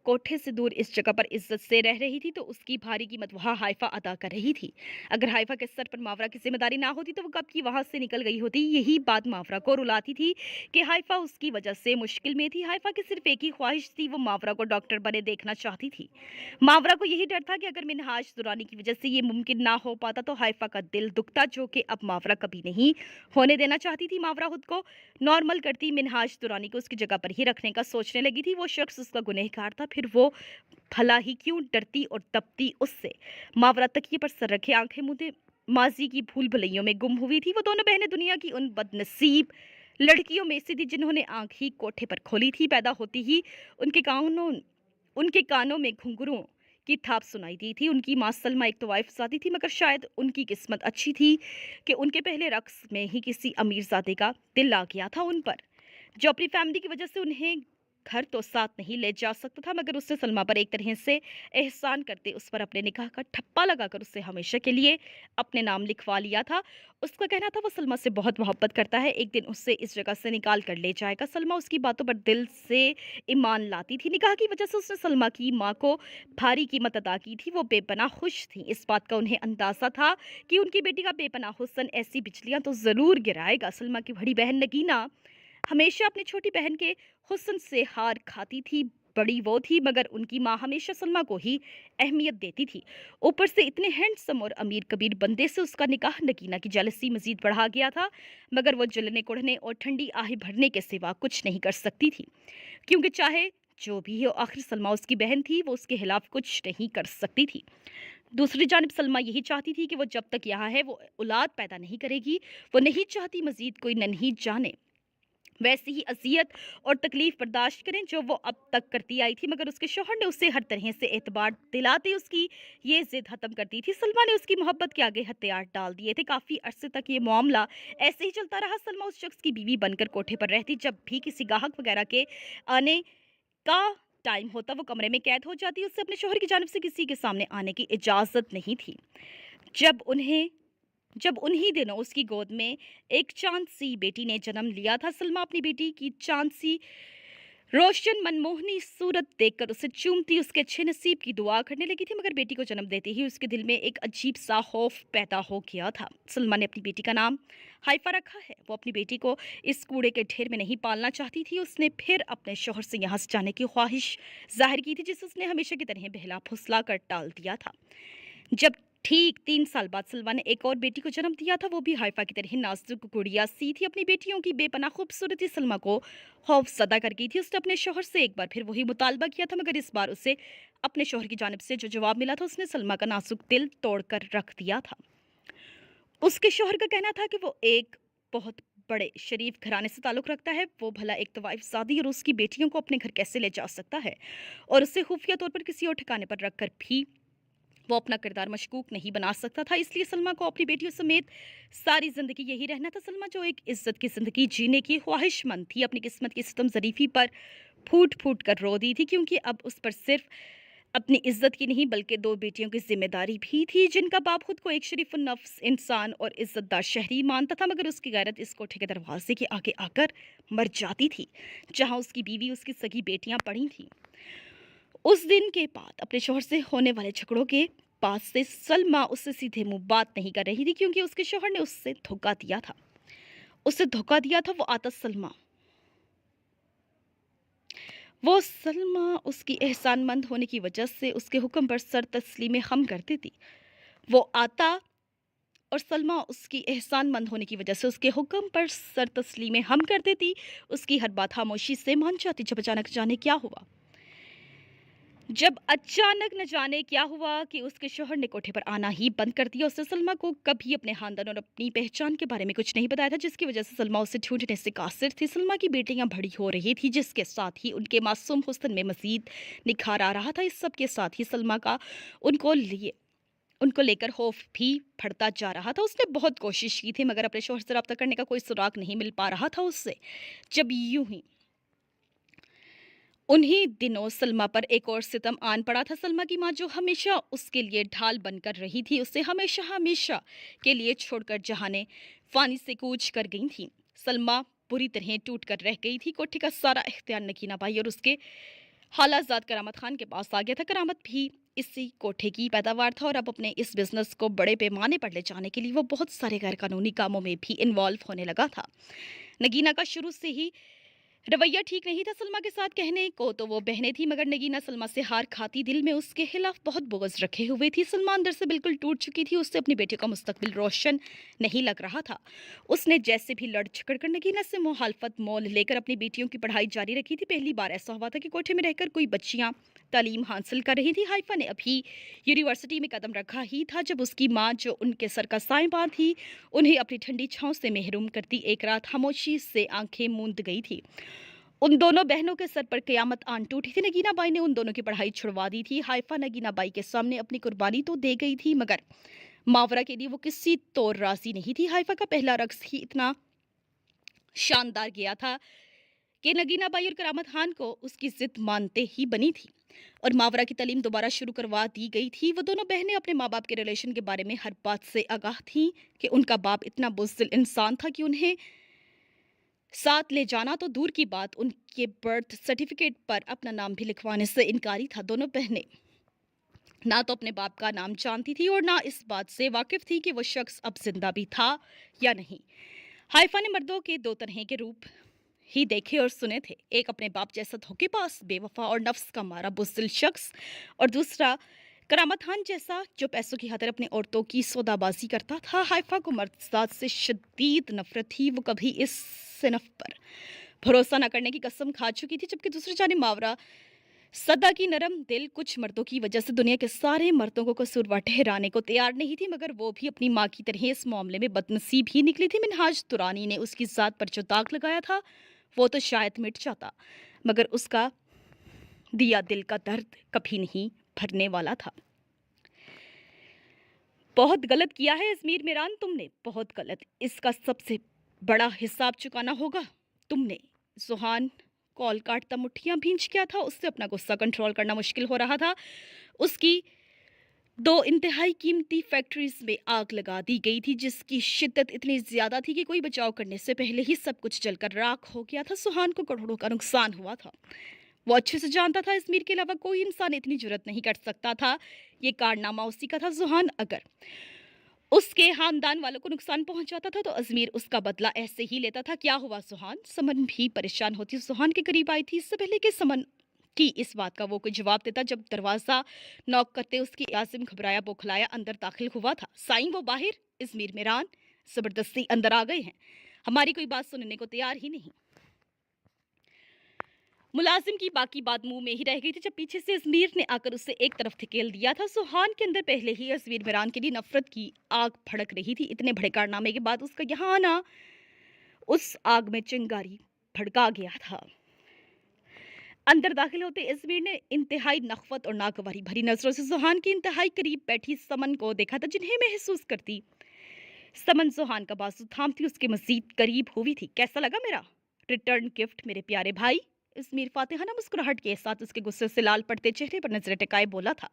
कोठे से दूर इस जगह पर इज्जत से रह रही थी तो उसकी भारी कीमत वहाँ हाइफा अदा कर रही थी। अगर हाइफा के सर पर मावरा की जिम्मेदारी ना होती तो वो कब की वहां से निकल गई होती। यही बात मावरा को रुलाती थी कि हाइफा उसकी वजह से मुश्किल में थी। हाइफा की सिर्फ एक ही ख्वाहिश थी, वो मावरा को डॉक्टर बने देखना चाहती थी। मावरा को यही डर था कि अगर मिनहाज दुरानी की वजह से ये मुमकिन ना हो पाता तो हाइफा का दिल दुखता, जो कि अब मावरा कभी नहीं होने देना चाहती थी। मावरा खुद को नॉर्मल करती मिनहाज दुरानी को उसकी जगह पर ही रखने का सोचने लगी थी। वो शख्स उसका गुनहगार था, फिर वो भला ही क्यों डरती और तपती उससे। मावरा तकिए पर सर रखे आंखें मूंदे माजी की भूल भुलैयों में गुम हुई थी। वो दोनों बहनें दुनिया की उन बदनसीब लड़कियों में से थी जिन्होंने आंख ही कोठे पर खोली थी। पैदा होती ही उनके कानों में घुंघरूओं की थाप सुनाई दी थी। उनकी माँ सलमा एक तो वाइफ सादी थी, मगर शायद उनकी किस्मत अच्छी थी कि उनके पहले रक्स में ही किसी अमीरजादे का दिल आ गया था उन पर, जो अपनी फैमिली की वजह से उन्हें घर तो साथ नहीं ले जा सकता था, मगर उससे सलमा पर एक तरह से एहसान करते उस पर अपने निकाह का ठप्पा लगाकर उससे हमेशा के लिए अपने नाम लिखवा लिया था। उसका कहना था वो सलमा से बहुत मोहब्बत करता है, एक दिन उससे इस जगह से निकाल कर ले जाएगा। सलमा उसकी बातों पर दिल से ईमान लाती थी। निकाह की वजह से उसने सलमा की माँ को भारी कीमत अदा की थी। वो बेपनाह खुश थी। इस बात का उन्हें अंदाजा था कि उनकी बेटी का बेपनाह हुस्न ऐसी बिजलियां तो जरूर गिराएगा। सलमा की बड़ी बहन नगीना हमेशा अपनी छोटी बहन के हुस्न से हार खाती थी। बड़ी वो थी, मगर उनकी माँ हमेशा सलमा को ही अहमियत देती थी। ऊपर से इतने हैंडसम और अमीर कबीर बंदे से उसका निकाह नगीना की जेलसी मजीद बढ़ा गया था, मगर वो जलने कुढ़ने और ठंडी आहें भरने के सिवा कुछ नहीं कर सकती थी, क्योंकि चाहे जो भी हो आखिर सलमा उसकी बहन थी, वो उसके खिलाफ कुछ नहीं कर सकती थी। दूसरी जानिब सलमा यही चाहती थी कि वो जब तक यहाँ है वो औलाद पैदा नहीं करेगी। वो नहीं चाहती मजीद कोई नन्ही जाने वैसी ही अजियत और तकलीफ बर्दाश्त करें जो वो अब तक करती आई थी, मगर उसके शौहर ने उसे हर तरह से एतबार दिलाते उसकी ये जिद खत्म कर दी थी। सलमा ने उसकी मोहब्बत के आगे हथियार डाल दिए थे। काफ़ी अरसे तक ये मामला ऐसे ही चलता रहा। सलमा उस शख्स की बीवी बनकर कोठे पर रहती। जब भी किसी गाहक वगैरह के आने का टाइम होता वो कमरे में कैद हो जाती। उससे अपने शौहर की जानिब से किसी के सामने आने की इजाज़त नहीं थी। जब उन्हीं दिनों उसकी गोद में एक चांद सी बेटी ने जन्म लिया था। सलमा अपनी बेटी की चांद सी रोशन मनमोहनी सूरत देखकर उसे चूमती उसके अच्छे नसीब की दुआ करने लगी थी, मगर बेटी को जन्म देते ही उसके दिल में एक अजीब सा खौफ पैदा हो गया था। सलमा ने अपनी बेटी का नाम हाइफा रखा है। वो अपनी बेटी को इस कूड़े के ढेर में नहीं पालना चाहती थी। उसने फिर अपने शौहर से यहाँ से जाने की ख्वाहिश जाहिर की थी, जिसे उसने हमेशा की तरह बहला फुसला कर टाल दिया था। जब ठीक 3 साल बाद सलमा ने एक और बेटी को जन्म दिया था, वो भी हाइफा की तरह नाजुक गुड़िया सी थी। अपनी बेटियों की बेपनाह खूबसूरती सलमा को खौफजदा कर गई थी। उसने अपने शौहर से एक बार फिर वही मुतालबा किया था, मगर इस बार उसे अपने शौहर की जानिब से जो जवाब मिला था उसने सलमा का नाजुक दिल तोड़कर रख दिया था। उसके शौहर का कहना था कि वो एक बहुत बड़े शरीफ घराने से ताल्लुक़ रखता है। वो भला एक तो वाइफ शादी और उसकी बेटियों को अपने घर कैसे ले जा सकता है, और उसे खुफिया तौर पर किसी और ठिकाने पर रखकर भी वो अपना किरदार मशकूक नहीं बना सकता था। इसलिए सलमा को अपनी बेटियों समेत सारी ज़िंदगी यही रहना था। सलमा जो एक इज़्ज़त की ज़िंदगी जीने की ख्वाहिशमंद थी, अपनी किस्मत की सितम ज़रीफ़ी पर फूट फूट कर रो दी थी, क्योंकि अब उस पर सिर्फ अपनी इज़्ज़त की नहीं बल्कि 2 बेटियों की ज़िम्मेदारी भी थी, जिनका बाप खुद को एक शरीफ नफ्स इंसान और इज़्ज़तदार शहरी मानता था, मगर उसकी गैरत इस कोठे के दरवाजे के आगे आकर मर जाती थी, जहाँ उसकी बीवी उसकी सगी बेटियाँ पड़ी थीं। उस दिन के बाद अपने शौहर से होने वाले झगड़ों के पास से सलमा उससे सीधे मुंह बात नहीं कर रही थी, क्योंकि उसके शौहर ने उससे धोखा दिया था। वो आता सलमा उसकी एहसानमंद होने की वजह से उसके हुक्म पर सर तस्लीम खम करती थी। वो आता اور سلمہ اس کی احسان مند ہونے کی وجہ سے اس کے حکم پر سر تسلیم ہم کر دیتی، اس کی ہر بات خاموشی سے مان جاتی۔ جب اچانک نہ جانے کیا ہوا کہ اس کے شوہر نے کوٹھے پر آنا ہی بند کر دیا۔ اس نے سلمہ کو کبھی اپنے خاندان اور اپنی پہچان کے بارے میں کچھ نہیں بتایا تھا، جس کی وجہ سے سلمہ اسے ڈھونڈنے سے قاصر تھی۔ سلمہ کی بیٹیاں بڑی ہو رہی تھی، جس کے ساتھ ہی ان کے معصوم حسن میں مزید نکھار آ رہا تھا۔ اس سب کے ساتھ ہی سلمہ کا ان کو لے کر خوف بھی بڑھتا جا رہا تھا۔ اس نے بہت کوشش کی تھی مگر اپنے شوہر سے رابطہ کرنے کا کوئی سراغ نہیں مل پا رہا تھا اس سے۔ جب یوں ہی انہی دنوں سلمہ پر ایک اور ستم آن پڑا تھا۔ سلمہ کی ماں جو ہمیشہ اس کے لیے ڈھال بن کر رہی تھی، اسے ہمیشہ کے لیے چھوڑ کر جہانے فانی سے کوچ کر گئی تھی۔ سلمہ بری طرح ٹوٹ کر رہ گئی تھی۔ کوٹھے کا سارا اختیار نگینہ بائی اور اس کے خالہ کرامت خان کے پاس آ گیا تھا۔ کرامت بھی اسی کوٹھے کی پیداوار تھا اور اب اپنے اس بزنس کو بڑے پیمانے پر لے جانے کے لیے وہ بہت سارے غیر قانونی کاموں میں بھی انوالو ہونے لگا تھا۔ نگینہ کا شروع سے ہی رویہ ٹھیک نہیں تھا سلمہ کے ساتھ، کہنے کو تو وہ بہنیں تھی مگر نگینہ سلمہ سے ہار کھاتی، دل میں اس کے خلاف بہت بغض رکھے ہوئے تھی۔ سلمہ اندر سے بالکل ٹوٹ چکی تھی، اس سے اپنی بیٹی کا مستقبل روشن نہیں لگ رہا تھا۔ اس نے جیسے بھی لڑ جھگڑ کر نگینہ سے مخالفت مول لے کر اپنی بیٹیوں کی پڑھائی جاری رکھی تھی۔ پہلی بار ایسا ہوا تھا کہ کوٹھے میں رہ کر کوئی بچیاں تعلیم حاصل کر رہی تھی۔ حائفہ نے ابھی یونیورسٹی میں قدم رکھا ہی تھا جب اس کی ماں جو ان کے سر کا سائباں تھی، انہیں اپنی ٹھنڈی چھاؤں سے محروم کرتی ایک رات خاموشی سے آنکھیں موند گئی تھی۔ ان دونوں بہنوں کے سر پر قیامت آن ٹوٹی تھی۔ نگینہ بائی نے ان دونوں کی پڑھائی چھڑوا دی تھی۔ حائفہ نگینہ بائی کے سامنے اپنی قربانی تو دے گئی تھی مگر ماورا کے لیے وہ کسی طور راضی نہیں تھی۔ حائفہ کا پہلا رقص ہی اتنا شاندار گیا تھا کہ نگینہ بائی اور کرامت خان کو اس کی ضد مانتے ہی بنی تھی اور ماورا کی تعلیم دوبارہ شروع کروا دی گئی تھی۔ وہ دونوں بہنیں اپنے ماں باپ کے ریلیشن کے بارے میں ہر بات سے آگاہ تھیں کہ ان کا باپ اتنا بزدل انسان تھا کہ انہیں ساتھ لے جانا تو دور کی بات، ان کے برتھ سرٹیفکیٹ پر اپنا نام بھی لکھوانے سے انکاری تھا۔ دونوں بہنیں نہ تو اپنے باپ کا نام جانتی تھی اور نہ اس بات سے واقف تھی کہ وہ شخص اب زندہ بھی تھا یا نہیں۔ حائفہ نے مردوں کے دو طرح کے روپ ہی دیکھے اور سنے تھے، ایک اپنے باپ جیسا دھوکے باز، بے وفا اور نفس کا مارا بزدل شخص، اور دوسرا کرامت خان جیسا جو پیسوں کی خاطر اپنے عورتوں کی سودا بازی کرتا تھا۔ حائفہ کو مرد ذات سے شدید نفرت تھی، وہ کبھی اس صنف پر بھروسہ نہ کرنے کی قسم کھا چکی تھی، جبکہ دوسری جانب ماورا صدا کی نرم دل کچھ مردوں کی وجہ سے دنیا کے سارے مردوں کو قصوروار ٹھہرانے کو تیار نہیں تھی مگر وہ بھی اپنی ماں کی طرح اس معاملے میں بدنصیب ہی نکلی تھی۔ منہاج ترانی نے اس کی ذات پر جو داغ لگایا تھا وہ تو شاید مٹ جاتا مگر اس کا دیا دل کا درد کبھی نہیں بھرنے والا تھا۔ بہت غلط کیا ہے ازمیر میران تم نے، بہت غلط، اس کا سب سے بڑا حساب چکانا ہوگا تم نے۔ سوہان کال کاٹتا مٹھیاں بھینچ گیا تھا، اس سے اپنا غصہ کنٹرول کرنا مشکل ہو رہا تھا۔ اس کی دو انتہائی قیمتی فیکٹریز میں آگ لگا دی گئی تھی جس کی شدت اتنی زیادہ تھی کہ کوئی بچاؤ کرنے سے پہلے ہی سب کچھ جل کر راکھ ہو گیا تھا۔ سوہان کو کروڑوں کا نقصان ہوا تھا، وہ اچھے سے جانتا تھا ازمیر کے علاوہ کوئی انسان اتنی جرت نہیں کر سکتا تھا، یہ کارنامہ اسی کا تھا۔ سوہان اگر اس کے خاندان والوں کو نقصان پہنچاتا تھا تو ازمیر اس کا بدلہ ایسے ہی لیتا تھا۔ کیا ہوا سوہان؟ سمن بھی پریشان ہوتی سوہان کے قریب آئی تھی، اس سے پہلے کہ سمن کی اس بات کا وہ کوئی جواب دیتا جب دروازہ نوک کرتے اس کی عازم گھبرایا بوکھلایا اندر داخل ہوا تھا۔ سائیں وہ باہر، ازمیر میران زبردستی اندر آ گئے ہیں، ہماری کوئی بات سننے کو تیار ہی نہیں۔ ملازم کی باقی بات منہ میں ہی رہ گئی تھی جب پیچھے سے ازمیر نے آ کر اسے ایک طرف دھکیل دیا تھا۔ سوہان کے اندر پہلے ہی ازمیر میران کے لیے نفرت کی آگ بھڑک رہی تھی، اتنے بڑے کارنامے کے بعد اس کا یہاں آنا اس آگ میں چنگاری بھڑکا گیا تھا۔ اندر داخل ہوتے ازمیر نے انتہائی نخوت اور ناگواری بھری نظروں سے سوہان کی انتہائی قریب بیٹھی سمن کو دیکھا تھا، جنہیں محسوس کرتی سمن سوہان کا بازو تھامتی اس کے مزید قریب ہوئی تھی۔ کیسا لگا میرا ریٹرن گفٹ میرے پیارے بھائی؟ ازمیر فاتحانہ مسکراہٹ کے ساتھ اس کے غصے سے لال پڑتے چہرے پر نظریں ٹکائے بولا تھا۔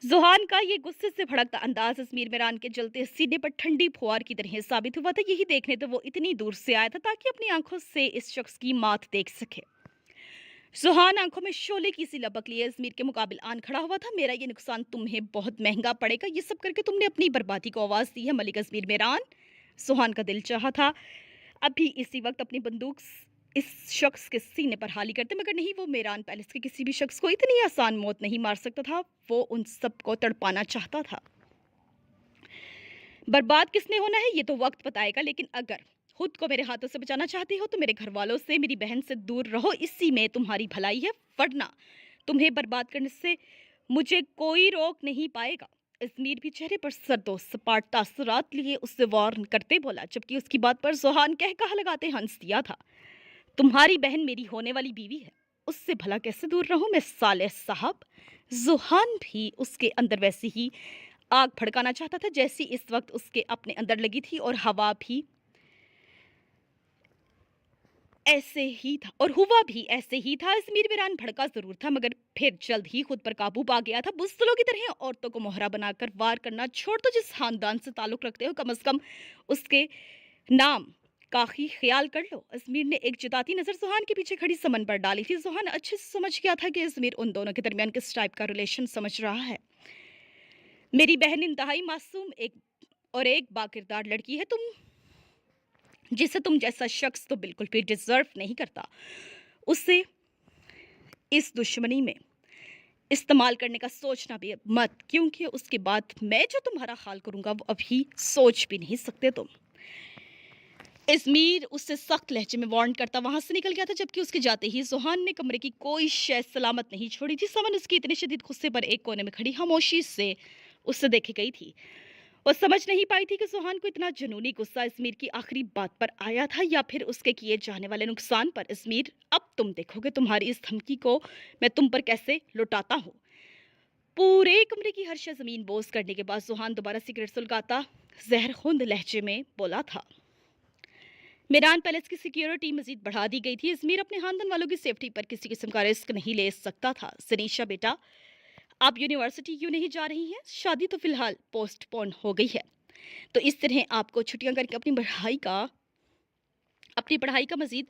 سوہان کا یہ غصے سے بھڑکتا انداز ازمیر میران کے جلتے سینے پر ٹھنڈی پھوار کی طرح ثابت ہوا تھا۔ یہی دیکھنے تو وہ اتنی دور سے آیا تھا تاکہ اپنی آنکھوں سے اس شخص کی مات دیکھ سکے۔ سوہان آنکھوں میں شعلے کی سی لپک لیے ازمیر کے مقابل آن کھڑا ہوا تھا۔ میرا یہ نقصان تمہیں بہت مہنگا پڑے گا، یہ سب کر کے تم نے اپنی بربادی کو آواز دی ہے ملک ازمیر میران۔ سوہان کا دل چاہا تھا ابھی اسی وقت اپنی بندوق اس شخص کے سینے پر حالی کرتے مگر نہیں، وہ میران پیلس کے کسی بھی شخص کو اتنی آسان موت نہیں مار سکتا تھا، وہ ان سب کو تڑپانا چاہتا تھا۔ برباد کس نے ہونا ہے یہ تو وقت بتائے گا، لیکن اگر خود کو میرے ہاتھوں سے بچانا چاہتی ہو تو میرے گھر والوں سے، میری بہن سے دور رہو، اسی میں تمہاری بھلائی ہے، ورنہ تمہیں برباد کرنے سے مجھے کوئی روک نہیں پائے گا۔ ازمیر بھی چہرے پر سرد و سپاٹ تاثرات لیے اس سے وارن کرتے بولا، جبکہ اس کی بات پر زوہان کہا لگاتے ہنس دیا تھا۔ تمہاری بہن میری ہونے والی بیوی ہے، اس سے بھلا کیسے دور رہوں میں صالح صاحب؟ زوہان بھی اس کے اندر ویسی ہی آگ بھڑکانا چاہتا تھا جیسی اس وقت اس کے اپنے اندر لگی تھی، اور ہوا بھی ایسے ہی تھا اور ہوا بھی ایسے ہی تھا۔ ازمیر میران بھڑکا ضرور تھا مگر پھر جلد ہی خود پر قابو پا گیا تھا۔ بزدلوں کی طرح عورتوں کو مہرا بنا کر وار کرنا چھوڑ دو، جس خاندان سے تعلق رکھتے ہو کم از کم اس کے نام کا ہی خیال کر لو۔ ازمیر نے ایک جتاتی نظر زوہان کے پیچھے کھڑی سمن پر ڈالی تھی۔ زوہان اچھے سے سمجھ گیا تھا کہ ازمیر ان دونوں کے درمیان کس ٹائپ کا ریلیشن سمجھ رہا ہے۔ میری بہن انتہائی معصوم ایک باکردار لڑکی ہے، جسے تم جیسا شخص تو بالکل بھی ڈیزرو نہیں کرتا۔ اسے اس دشمنی میں استعمال کرنے کا سوچنا بھی مت، کیونکہ اس کے بعد میں جو تمہارا حال کروں گا وہ ابھی سوچ بھی نہیں سکتے تم۔ ازمیر اس سے سخت لہجے میں وارن کرتا وہاں سے نکل گیا تھا، جبکہ اس کے جاتے ہی زوہان نے کمرے کی کوئی شے سلامت نہیں چھوڑی تھی۔ سمن اس کی اتنے شدید غصے پر ایک کونے میں کھڑی خاموشی سے اس سے دیکھی گئی تھی۔ وہ سمجھ نہیں پائی تھی کہ زوہان کو اتنا جنونی غصہ ازمیر کی آخری بات پر آیا تھا یا پھر اس کے کیے جانے والے نقصان پر۔ ازمیر، اب تم دیکھو گے تمہاری اس دھمکی کو میں تم پر کیسے لوٹاتا ہوں۔ پورے کمرے کی ہر شے زمین بوس کرنے کے بعد زوہان دوبارہ سگریٹ سلگاتا زہر خوند لہجے میں بولا تھا۔ میران پیلس کی سیکیورٹی مزید بڑھا دی گئی تھی۔ ازمیر اپنے خاندان والوں کی سیفٹی پر کسی قسم کا رسک نہیں لے سکتا تھا۔ زنیشا بیٹا، آپ یونیورسٹی کیوں نہیں جا رہی ہیں؟ شادی تو فی الحال پوسٹ پون ہو گئی ہے، تو اس طرح آپ کو چھٹیاں کر کے اپنی پڑھائی کا مزید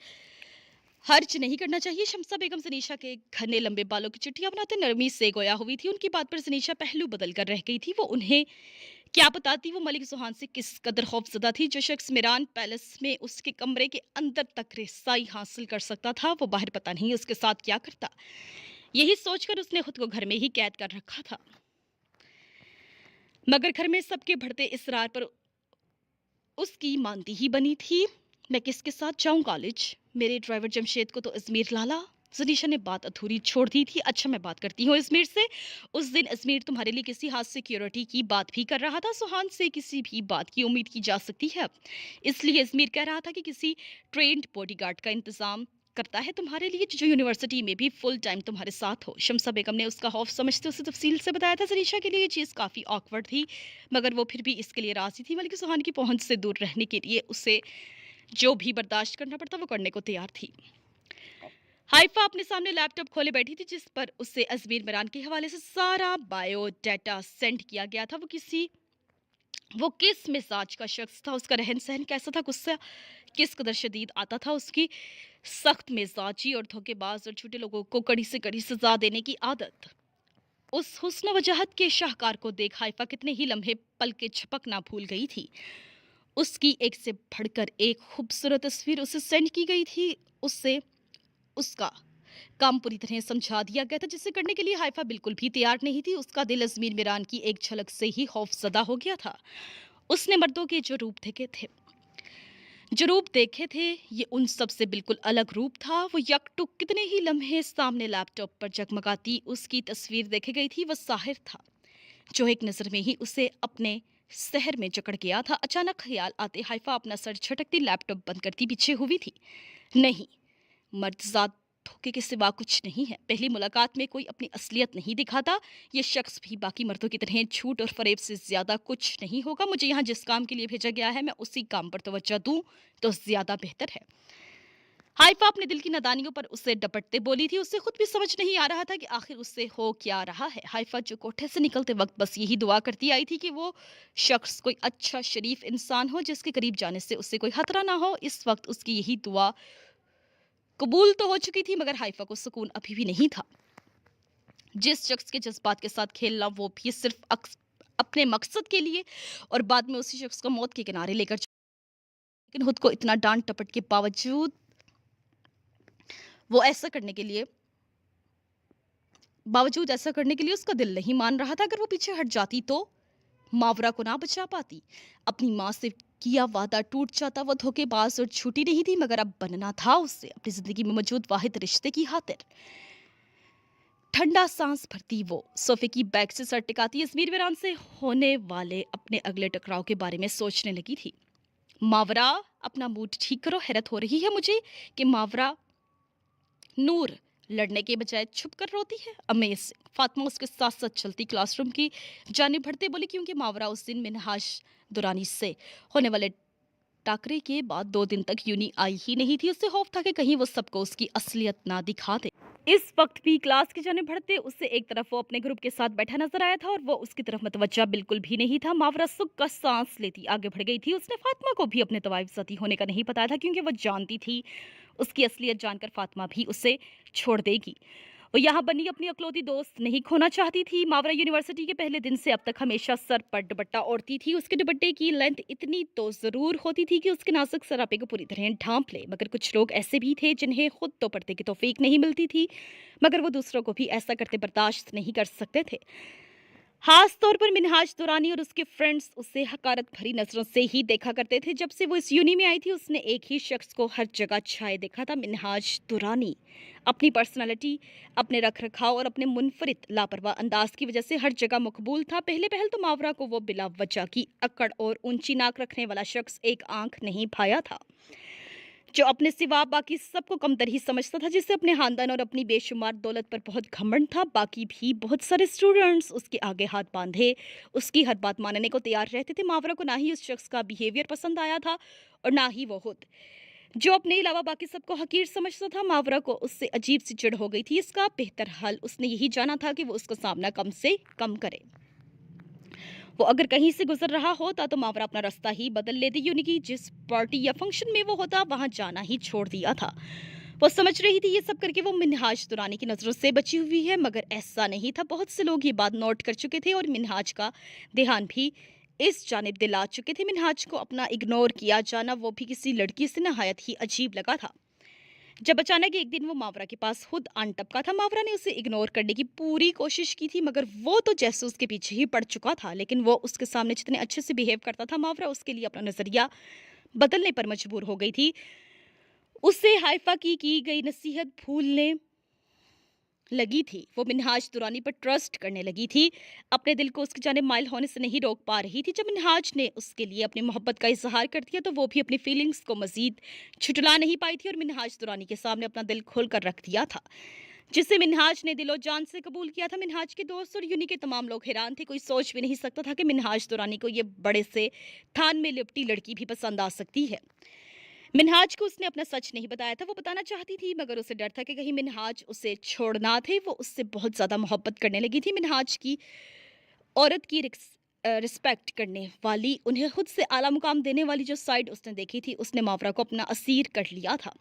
خرچ نہیں کرنا چاہیے۔ شمسہ بیگم زنیشا کے گھنے لمبے بالوں کی چٹیاں بناتے نرمی سے گویا ہوئی تھی۔ ان کی بات پر زنیشا پہلو بدل کر رہ گئی تھی۔ وہ انہیں کیا بتاتی وہ ملک زوہان سے کس قدر خوف زدہ تھی۔ جو شخص میران پیلس میں اس کے کمرے کے اندر تک رسائی حاصل کر سکتا تھا، وہ باہر پتہ نہیں اس کے ساتھ کیا کرتا۔ یہی سوچ کر اس نے خود کو گھر میں ہی قید کر رکھا تھا، مگر گھر میں سب کے بڑھتے اصرار پر اس کی مانتی ہی بنی تھی۔ میں کس کے ساتھ جاؤں کالج؟ میرے ڈرائیور جمشید کو تو ازمیر لالا۔ زنیشا نے بات ادھوری چھوڑ دی تھی۔ اچھا، میں بات کرتی ہوں ازمیر سے۔ اس دن ازمیر تمہارے لیے کسی ہاتھ سیکیورٹی کی بات بھی کر رہا تھا۔ زوہان سے کسی بھی بات کی امید کی جا سکتی ہے، اس لیے ازمیر کہہ رہا تھا کہ کسی ٹرینڈ باڈی گارڈ کا انتظام کرتا ہے تمہارے لیے، جو یونیورسٹی میں بھی فل ٹائم تمہارے ساتھ ہو۔ شمسہ بیگم نے اس کا خوف سمجھتے اسے تفصیل سے بتایا تھا۔ زنیشا کے لیے یہ چیز کافی آکورڈ تھی، مگر وہ پھر بھی اس کے لیے راضی تھی، بلکہ زوہان کی پہنچ سے دور رہنے کے لیے اسے جو بھی برداشت کرنا پڑتا وہ کرنے کو تیار تھی۔ حائفہ اپنے سامنے لیپ ٹاپ کھولے بیٹھی تھی، جس پر اسے ازمیر میران کے حوالے سے سارا بایو ڈیٹا سینڈ کیا گیا تھا۔ وہ کس مزاج کا شخص تھا، اس کا رہن سہن کیسا تھا، غصہ کس قدر شدید آتا تھا، اس کی سخت مزاجی اور دھوکے باز اور چھوٹے لوگوں کو کڑی سے کڑی سزا دینے کی عادت۔ اس حسن و وجاہت کے شاہکار کو دیکھ حائفہ کتنے ہی لمحے پل کے جھپک نہ بھول گئی تھی۔ اس کی ایک سے بڑھ کر ایک خوبصورت تصویر اسے سینڈ کی گئی تھی۔ اسے اس کا کام پوری طرح سمجھا دیا گیا تھا، جسے کرنے کے لیے حائفہ بالکل بھی تیار نہیں تھی۔ اس کا دل ازمیر میران کی ایک جھلک سے ہی خوف زدہ ہو گیا تھا۔ اس نے مردوں کے جو روپ دیکھے تھے یہ ان سب سے بالکل الگ روپ تھا۔ وہ یک ٹک کتنے ہی لمحے سامنے لیپ ٹاپ پر جگمگاتی اس کی تصویر دیکھے گئی تھی۔ وہ ساحر تھا جو ایک نظر میں ہی اسے اپنے سحر میں جکڑ گیا تھا۔ اچانک خیال آتے حائفہ اپنا سر جھٹکتی لیپ ٹاپ بند کرتی پیچھے ہوئی تھی۔ نہیں، مرد ذات دھوکے کے سوا کچھ نہیں ہے۔ پہلی ملاقات میں کوئی اپنی اصلیت نہیں دکھاتا۔ یہ شخص بھی باقی مردوں کی طرح جھوٹ اور فریب سے زیادہ کچھ نہیں ہوگا۔ مجھے یہاں جس کام کے لیے بھیجا گیا ہے میں اسی کام پر توجہ دوں تو زیادہ بہتر ہے۔ حائفہ اپنے دل کی نادانیوں پر اسے ڈپٹتے بولی تھی۔ اسے خود بھی سمجھ نہیں آ رہا تھا کہ آخر اس سے ہو کیا رہا ہے۔ حائفہ جو کوٹھے سے نکلتے وقت بس یہی دعا کرتی آئی تھی کہ وہ شخص کوئی اچھا شریف انسان ہو جس کے قریب جانے سے اسے کوئی خطرہ نہ ہو۔ اس وقت اس کی یہی دعا قبول تو ہو چکی تھی، مگر حائفہ کو سکون ابھی بھی نہیں تھا۔ جس شخص کے جذبات کے ساتھ کھیلنا، وہ بھی صرف اپنے مقصد کے لیے، اور بعد میں اسی شخص کو موت کے کنارے لے کر لیکن خود کو اتنا ڈانٹ ٹپٹ کے باوجود ایسا کرنے کے لیے اس کا دل نہیں مان رہا تھا۔ اگر وہ پیچھے ہٹ جاتی تو मावरा को ना बचा पाती। अपनी माँ से किया वादा टूट जाता। वो धोखेबाज और झूठी नहीं थी, मगर अब बनना था उससे अपनी जिंदगी में मौजूद वाहिद रिश्ते की खातिर। ठंडा सांस भरती वो सोफे की बैक से सर टिकाती यस्मीर वीरान से होने वाले अपने अगले टकराव के बारे में सोचने लगी थी। मावरा, अपना मूड ठीक करो। हैरत हो रही है मुझे कि मावरा नूर लड़ने के बजाय छुप कर रोती है। अमेजिंग। फातिमा उसके साथ साथ चलती क्लासरूम की जाने बढ़ते बोली, क्योंकि मावरा उस दिन मिनहाज दुरानी से होने वाले टाकरे के बाद 2 दिन तक यूनी आई ही नहीं थी। उसे खौफ था कि कहीं वो सबको उसकी असलियत ना दिखा दे। इस वक्त भी क्लास की जाने बढ़ते उसे एक तरफ वो अपने ग्रुप के साथ बैठा नजर आया था और वो उसकी तरफ मतवज्जा बिल्कुल भी नहीं था। मावरा सुख का सांस लेती आगे बढ़ गई थी। उसने फातिमा को भी अपने तवाइफ साथी होने का नहीं बताया था, क्योंकि वो जानती थी उसकी असलियत जानकर फातिमा भी उसे छोड़ देगी। वो यहाँ बनी अपनी अकलौती दोस्त नहीं खोना चाहती थी। मावरा यूनिवर्सिटी के पहले दिन से अब तक हमेशा सर पर दुपट्टा ओढ़ती थी। उसके दुपट्टे की लेंथ इतनी तो जरूर होती थी कि उसके नाजुक सरापे को पूरी तरह ढांप ले। मगर कुछ लोग ऐसे भी थे जिन्हें खुद तो पर्दे की तौफीक नहीं मिलती थी, मगर वो दूसरों को भी ऐसा करते बर्दाश्त नहीं कर सकते थे। खास तौर पर मिनहाज दुरानी और उसके फ्रेंड्स उसे हकारत भरी नजरों से ही देखा करते थे। जब से वो इस यूनी में आई थी, उसने एक ही शख्स को हर जगह छाए देखा था, मिनहाज दुरानी। अपनी पर्सनालिटी, अपने रख रखाव और अपने मुनफरिद लापरवाह अंदाज की वजह से हर जगह मकबूल था। पहले पहल तो मावरा को वो बिला वजह की अकड़ और ऊंची नाक रखने वाला शख्स एक आंख नहीं भाया था, जो अपने सिवा बाकी सबको कमतर ही समझता था, जिसे अपने खानदान और अपनी बेशुमार दौलत पर बहुत घमंड था। बाकी भी बहुत सारे स्टूडेंट्स उसके आगे हाथ बांधे उसकी हर बात मानने को तैयार रहते थे। मावरा को ना ही उस शख्स का बिहेवियर पसंद आया था और ना ही वो खुद, जो अपने अलावा बाकी सबको हकीर समझता था। मावरा को उससे अजीब सी चिढ़ हो गई थी। इसका बेहतर हल उसने यही जाना था कि वो उसका सामना कम से कम करे। वो अगर कहीं से गुजर रहा होता तो मावरा अपना रास्ता ही बदल लेती, यानी कि जिस पार्टी या फंक्शन में वो होता वहां जाना ही छोड़ दिया था। वो समझ रही थी ये सब करके वो मिनहाज दुरानी की नजरों से बची हुई है, मगर ऐसा नहीं था। बहुत से लोग ये बात नोट कर चुके थे और मिनहाज का ध्यान भी इस जानिब दिला चुके थे। मिनहाज को अपना इग्नोर किया जाना, वो भी किसी लड़की से नहायत ही अजीब लगा था। जब अचानक एक दिन वो मावरा के पास खुद आन टपका था। मावरा ने उसे इग्नोर करने की पूरी कोशिश की थी, मगर वो तो जैसे उसके पीछे ही पड़ चुका था। लेकिन वो उसके सामने जितने अच्छे से बिहेव करता था, मावरा उसके लिए अपना नजरिया बदलने पर मजबूर हो गई थी। उससे हाइफा की गई नसीहत भूलने लगी थी। वो मिनहाज दुरानी पर ट्रस्ट करने लगी थी। अपने दिल को उसकी जानिब माइल होने से नहीं रोक पा रही थी। जब मिनहाज ने उसके लिए अपनी मोहब्बत का इजहार कर दिया तो वो भी अपनी फीलिंग्स को मजीद छुटला नहीं पाई थी और मिनहाज दुरानी के सामने अपना दिल खोल कर रख दिया था, जिसे मिनहाज ने दिलो जान से कबूल किया था। मिनहाज के दोस्त और यूनी के तमाम लोग हैरान थे। कोई सोच भी नहीं सकता था कि मिनहाज दुरानी को ये बड़े से थान में लिपटी लड़की भी पसंद आ सकती है। मिनहाज को उसने अपना सच नहीं बताया था। वो बताना चाहती थी, मगर उसे डर था कि कहीं मिनहाज उसे छोड़ना थे। वो उससे बहुत ज्यादा मोहब्बत करने लगी थी। मिनहाज की औरत की रिस्पेक्ट करने वाली, उन्हें खुद से आला मुकाम देने वाली जो साइड उसने देखी थी, उसने मावरा को अपना असीर कर लिया था।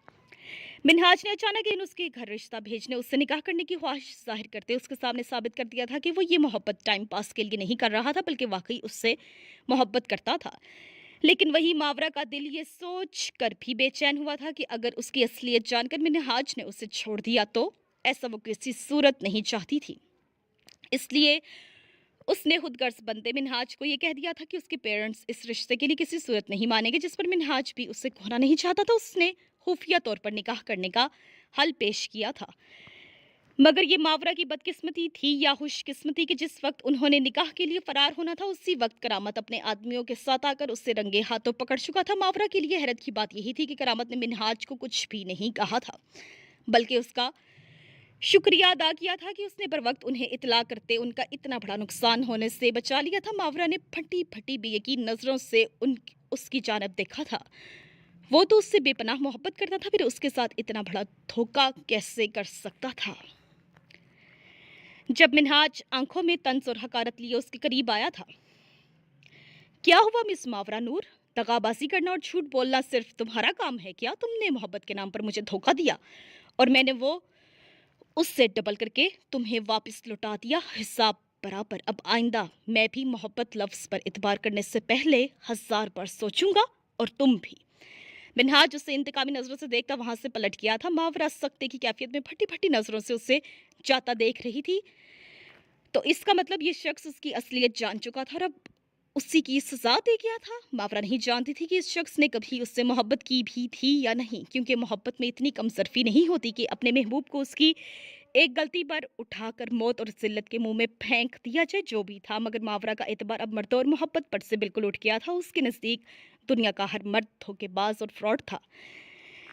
मिनहाज ने अचानक इन उसके घर रिश्ता भेजने, उससे निकाह करने की ख्वाहिश जाहिर करते उसके सामने साबित कर दिया था कि वो ये मोहब्बत टाइम पास के लिए नहीं कर रहा था, बल्कि वाकई उससे मोहब्बत करता था। लेकिन वही मावरा का दिल ये सोच कर भी बेचैन हुआ था कि अगर उसकी असलियत जानकर मिनहाज ने उसे छोड़ दिया तो ऐसा वो किसी सूरत नहीं चाहती थी। इसलिए उसने खुद गर्ज बनते मिनहाज को ये कह दिया था कि उसके पेरेंट्स इस रिश्ते के लिए किसी सूरत नहीं मानेंगे, जिस पर मिनहाज भी उससे खोना नहीं चाहता था। उसने खुफिया तौर पर निकाह करने का हल पेश किया था, मगर ये मावरा की बदकिस्मती थी या खुशकिस्मती कि जिस वक्त उन्होंने निकाह के लिए फरार होना था, उसी वक्त करामत अपने आदमियों के साथ आकर उससे रंगे हाथों पकड़ चुका था। मावरा के लिए हैरत की बात यही थी कि करामत ने मिनहाज को कुछ भी नहीं कहा था, बल्कि उसका शुक्रिया अदा किया था कि उसने बर वक्त उन्हें इतला करते उनका इतना बड़ा नुकसान होने से बचा लिया था। मावरा ने फटी फटी बेयकीन नजरों से उसकी जानब देखा था। वो तो उससे बेपनाह मोहब्बत करता था, फिर उसके साथ इतना बड़ा धोखा कैसे कर सकता था। जब मिनहाज आंखों में तंज और हकारत लिए उसके करीब आया था, क्या हुआ मिस मावरा नूर? दगाबाजी करना और झूठ बोलना सिर्फ तुम्हारा काम है क्या? तुमने मोहब्बत के नाम पर मुझे धोखा दिया और मैंने वो उससे डबल करके तुम्हें वापस लौटा दिया, हिसाब बराबर। अब आइंदा मैं भी मोहब्बत लफ्ज पर इतबार करने से पहले 1000 बार सोचूंगा और तुम भी। मिनहाज उसे इंतकामी नजरों से देखता वहां से पलट गया था। मावरा सख्ते की कैफियत में फटी फटी नजरों से उसे जाता देख रही थी। तो इसका मतलब ये शख्स उसकी असलियत जान चुका था और अब उसी की सज़ा दे गया था। मावरा नहीं जानती थी कि इस शख्स ने कभी उससे मोहब्बत की भी थी या नहीं, क्योंकि मोहब्बत में इतनी कमज़रफ़ी नहीं होती कि अपने महबूब को उसकी एक गलती पर उठाकर मौत और ज़िल्लत के मुँह में फेंक दिया जाए। जो भी था, मगर मावरा का एतबार अब मर्द और मोहब्बत पर से बिल्कुल उठ गया था। उसके नज़दीक दुनिया का हर मर्द धोखेबाज और फ्रॉड था।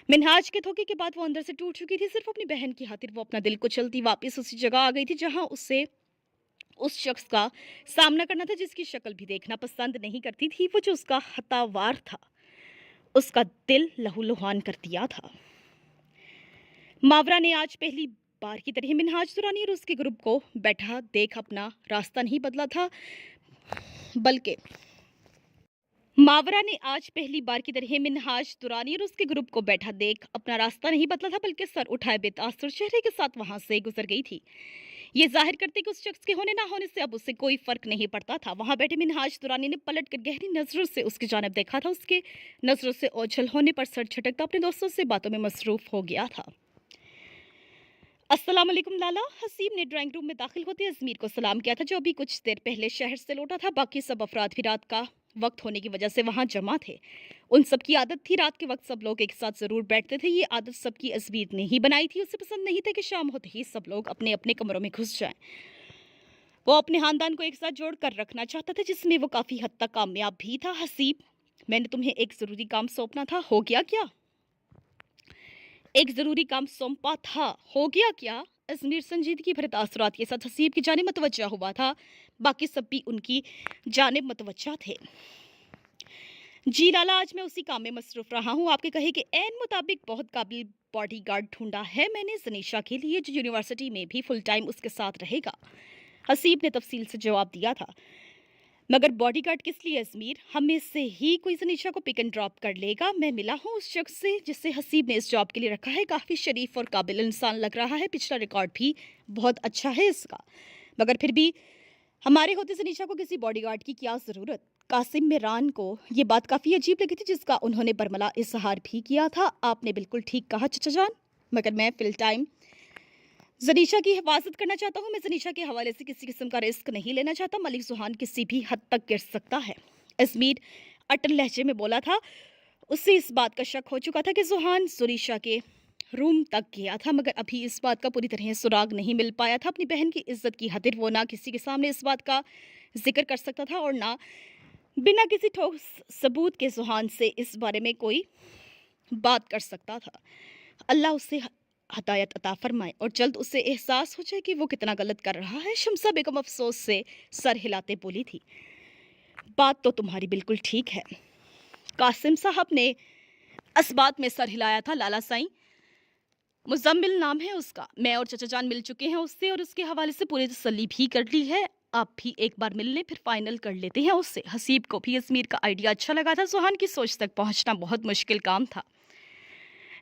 मिनहाज के धोखे के बाद वो अंदर से टूट चुकी थी। सिर्फ अपनी बहन की खातिर वो अपना दिल कुचलती वापस उसी जगह आ गई थी जहां उसे उस शख्स का सामना करना था जिसकी शक्ल भी देखना पसंद नहीं करती थी। वो जो उसका हतावार था, उसका दिल लहूलुहान कर दिया था। मावरा ने आज पहली बार की तरह मिनहाज दुरानी और उसके ग्रुप को बैठा देख अपना रास्ता नहीं बदला था, बल्कि मावरा ने आज पहली बार की तरह मिनहाज दुरानी और उसके ग्रुप को बैठा देख अपना रास्ता नहीं बदला था, बल्कि सर उठाए बेतासुर चेहरे के साथ वहां से गुजर गई थी। ये जाहिर करते कि उस शख्स के होने ना होने से अब उससे कोई फर्क नहीं पड़ता था। वहां बैठे मिनहाज दुरानी ने पलट कर गहरी नजरों से उसकी जानिब देखा था। उसके नजरों से ओझल होने पर सर झटकता अपने दोस्तों से बातों में मसरूफ हो गया था। अस्सलाम वालेकुम लाला। हसीब ने ड्राइंग रूम में दाखिल होते अजमीर को सलाम किया था, जो अभी कुछ देर पहले शहर से लौटा था। बाकी सब अफराद भी रात का वक्त होने की वजह से वहां जमा थे। उन सब की आदत थी, रात के वक्त सब लोग एक साथ जरूर बैठते थे। ये आदत सबकी अजमीर ने ही बनाई थी। उसे पसंद नहीं था कि शाम होते ही सब लोग अपने अपने कमरों में घुस जाएं। वो अपने खानदान को एक साथ जोड़ कर रखना चाहता था, जिसमें वो काफी हद तक कामयाब भी था। हसीब, मैंने तुम्हें एक जरूरी काम सौंपना था, हो गया क्या? एक जरूरी काम सौंपा था, हो गया क्या? अजमीर संजीदगी भरे तासुरात के साथ हसीब की जानिब मतवज्जा हुआ था। बाकी सब भी उनकी जानिब मतवज्जा थे। जी लाला, आज मैं उसी काम में मसरूफ रहा हूँ। आपके कहे के ऐन मुताबिक बहुत काबिल बॉडीगार्ड ढूंढा है मैंने जनीशा के लिए, जो यूनिवर्सिटी में भी फुल टाइम उसके साथ रहेगा। हसीब ने तफसील से जवाब दिया था। मगर बॉडीगार्ड किस लिए अजमीर? हम में से ही कोई जनीशा को पिक एंड ड्रॉप कर लेगा। मैं मिला हूँ उस शख्स से जिससे हसीब ने इस जॉब के लिए रखा है। काफ़ी शरीफ और काबिल इंसान लग रहा है। पिछला रिकॉर्ड भी बहुत अच्छा है इसका। मगर फिर भी हमारे होते जनीशा को किसी बॉडीगार्ड की क्या ज़रूरत? कासिम मिरान को ये बात काफ़ी अजीब लगी थी, जिसका उन्होंने बरमला इजहार भी किया था। आपने बिल्कुल ठीक कहा चचा जान, मगर मैं फिल टाइम जनीशा की हिफाजत करना चाहता हूँ। मैं जनीशा के हवाले से किसी किस्म का रिस्क नहीं लेना चाहता। मलिक सुहान किसी भी हद तक गिर सकता है। अजमीर अटल लहजे में बोला था। उससे इस बात का शक हो चुका था कि सुहान जनीशा के रूम तक गया था, मगर अभी इस बात का पूरी तरह सुराग नहीं मिल पाया था। अपनी बहन की इज्जत की खातिर वो ना किसी के सामने इस बात का जिक्र कर सकता था और ना बिना किसी ठोस सबूत के सुहान से इस बारे में कोई बात कर सकता था। अल्लाह उससे हदायत अता फरमाए और जल्द उससे एहसास हो जाए कि वो कितना गलत कर रहा है। शमसा बेगम अफसोस से सर हिलाते बोली थी। बात तो तुम्हारी बिल्कुल ठीक है। कासिम साहब ने इस बात में सर हिलाया था। लाला साईं, मुजम्मिल नाम है उसका। मैं और चचा जान मिल चुके हैं उससे और उसके हवाले से पूरी तसल्ली भी कर ली है। आप भी एक बार मिल लें, फिर फाइनल कर लेते हैं उससे। हसीब को भी अजमीर का आइडिया अच्छा लगा था। सुहान की सोच तक पहुंचना बहुत मुश्किल काम था।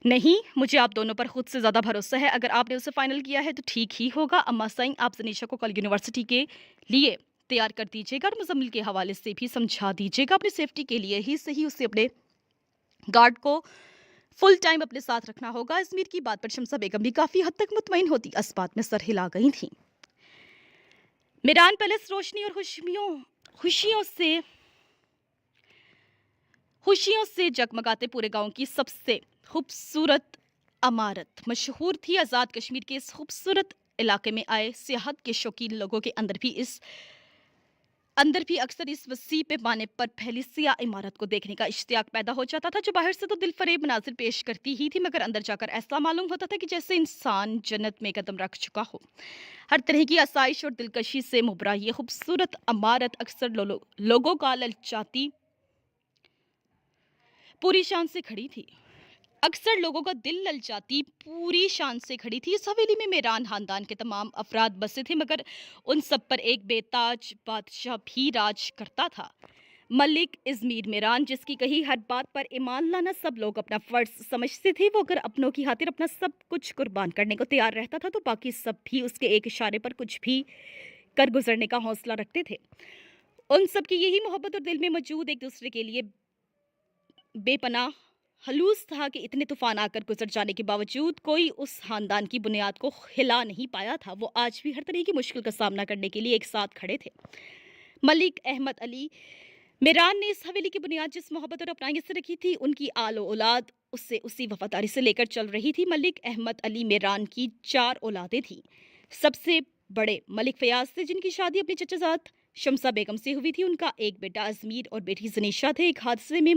नहीं, मुझे आप दोनों पर खुद से ज़्यादा भरोसा है। अगर आपने उसे फाइनल किया है तो ठीक ही होगा। अम्मा साईं, आप जनीशा को कल यूनिवर्सिटी के लिए तैयार कर दीजिएगा और मुजम्मिल के हवाले से भी समझा दीजिएगा। अपनी सेफ्टी के लिए ही सही उसे अपने गार्ड को फुल टाइम अपने साथ रखना होगा। अजमीर की बात पर शमसा बेगम भी काफ़ी हद तक मुतमईन होती इस बात में सर हिला गई थी। मीरान पैलेस रोशनी और खुशियों से जगमगाते पूरे गांव की सबसे खूबसूरत इमारत मशहूर थी। आज़ाद कश्मीर के इस खूबसूरत इलाके में आए सियाहत के शौकीन लोगों के अंदर भी अक्सर इस वसी पैमाने पर फैली सिया इमारत को देखने का इश्तियाक पैदा हो जाता था, जो बाहर से तो दिल फरेब मनाजिर पेश करती ही थी, मगर अंदर जाकर ऐसा मालूम होता था कि जैसे इंसान जन्नत में कदम रख चुका हो। हर तरह की आसाइश और दिलकशी से मुबरा ये खूबसूरत इमारत अक्सर लोगों का ललचाती पूरी शान से खड़ी थी। अक्सर लोगों का दिल ललचाती पूरी शान से खड़ी थी। इस हवेली में मेरान खानदान के तमाम अफराद बसे थे, मगर उन सब पर एक बेताज बादशाह भी राज करता था, मलिक इजमीर मेरान, जिसकी कही हर बात पर ईमान लाना सब लोग अपना फर्ज समझते थे। वो अगर अपनों की खातिर अपना सब कुछ कुर्बान करने को तैयार रहता था, तो बाकी सब भी उसके एक इशारे पर कुछ भी कर गुजरने का हौसला रखते थे। उन सब की यही मोहब्बत और दिल में मौजूद एक दूसरे के लिए बेपनाह हलूस था कि इतने तूफान आकर गुजर जाने के बावजूद कोई उस खानदान की बुनियाद को हिला नहीं पाया था। वो आज भी हर तरह की मुश्किल का सामना करने के लिए एक साथ खड़े थे। मलिक अहमद अली मेरान ने इस हवेली की बुनियाद जिस मोहब्बत और अपनाई से रखी थी, उनकी आलो औलाद उससे उसी वफादारी से लेकर चल रही थी। मलिक अहमद अली मेरान की 4 औलादें थीं। सबसे बड़े मलिक फयाज थे, जिनकी शादी अपने चचाजाद शमसा बेगम से हुई थी। उनका एक बेटा अजमीर और बेटी जनीशा थे। एक हादसे में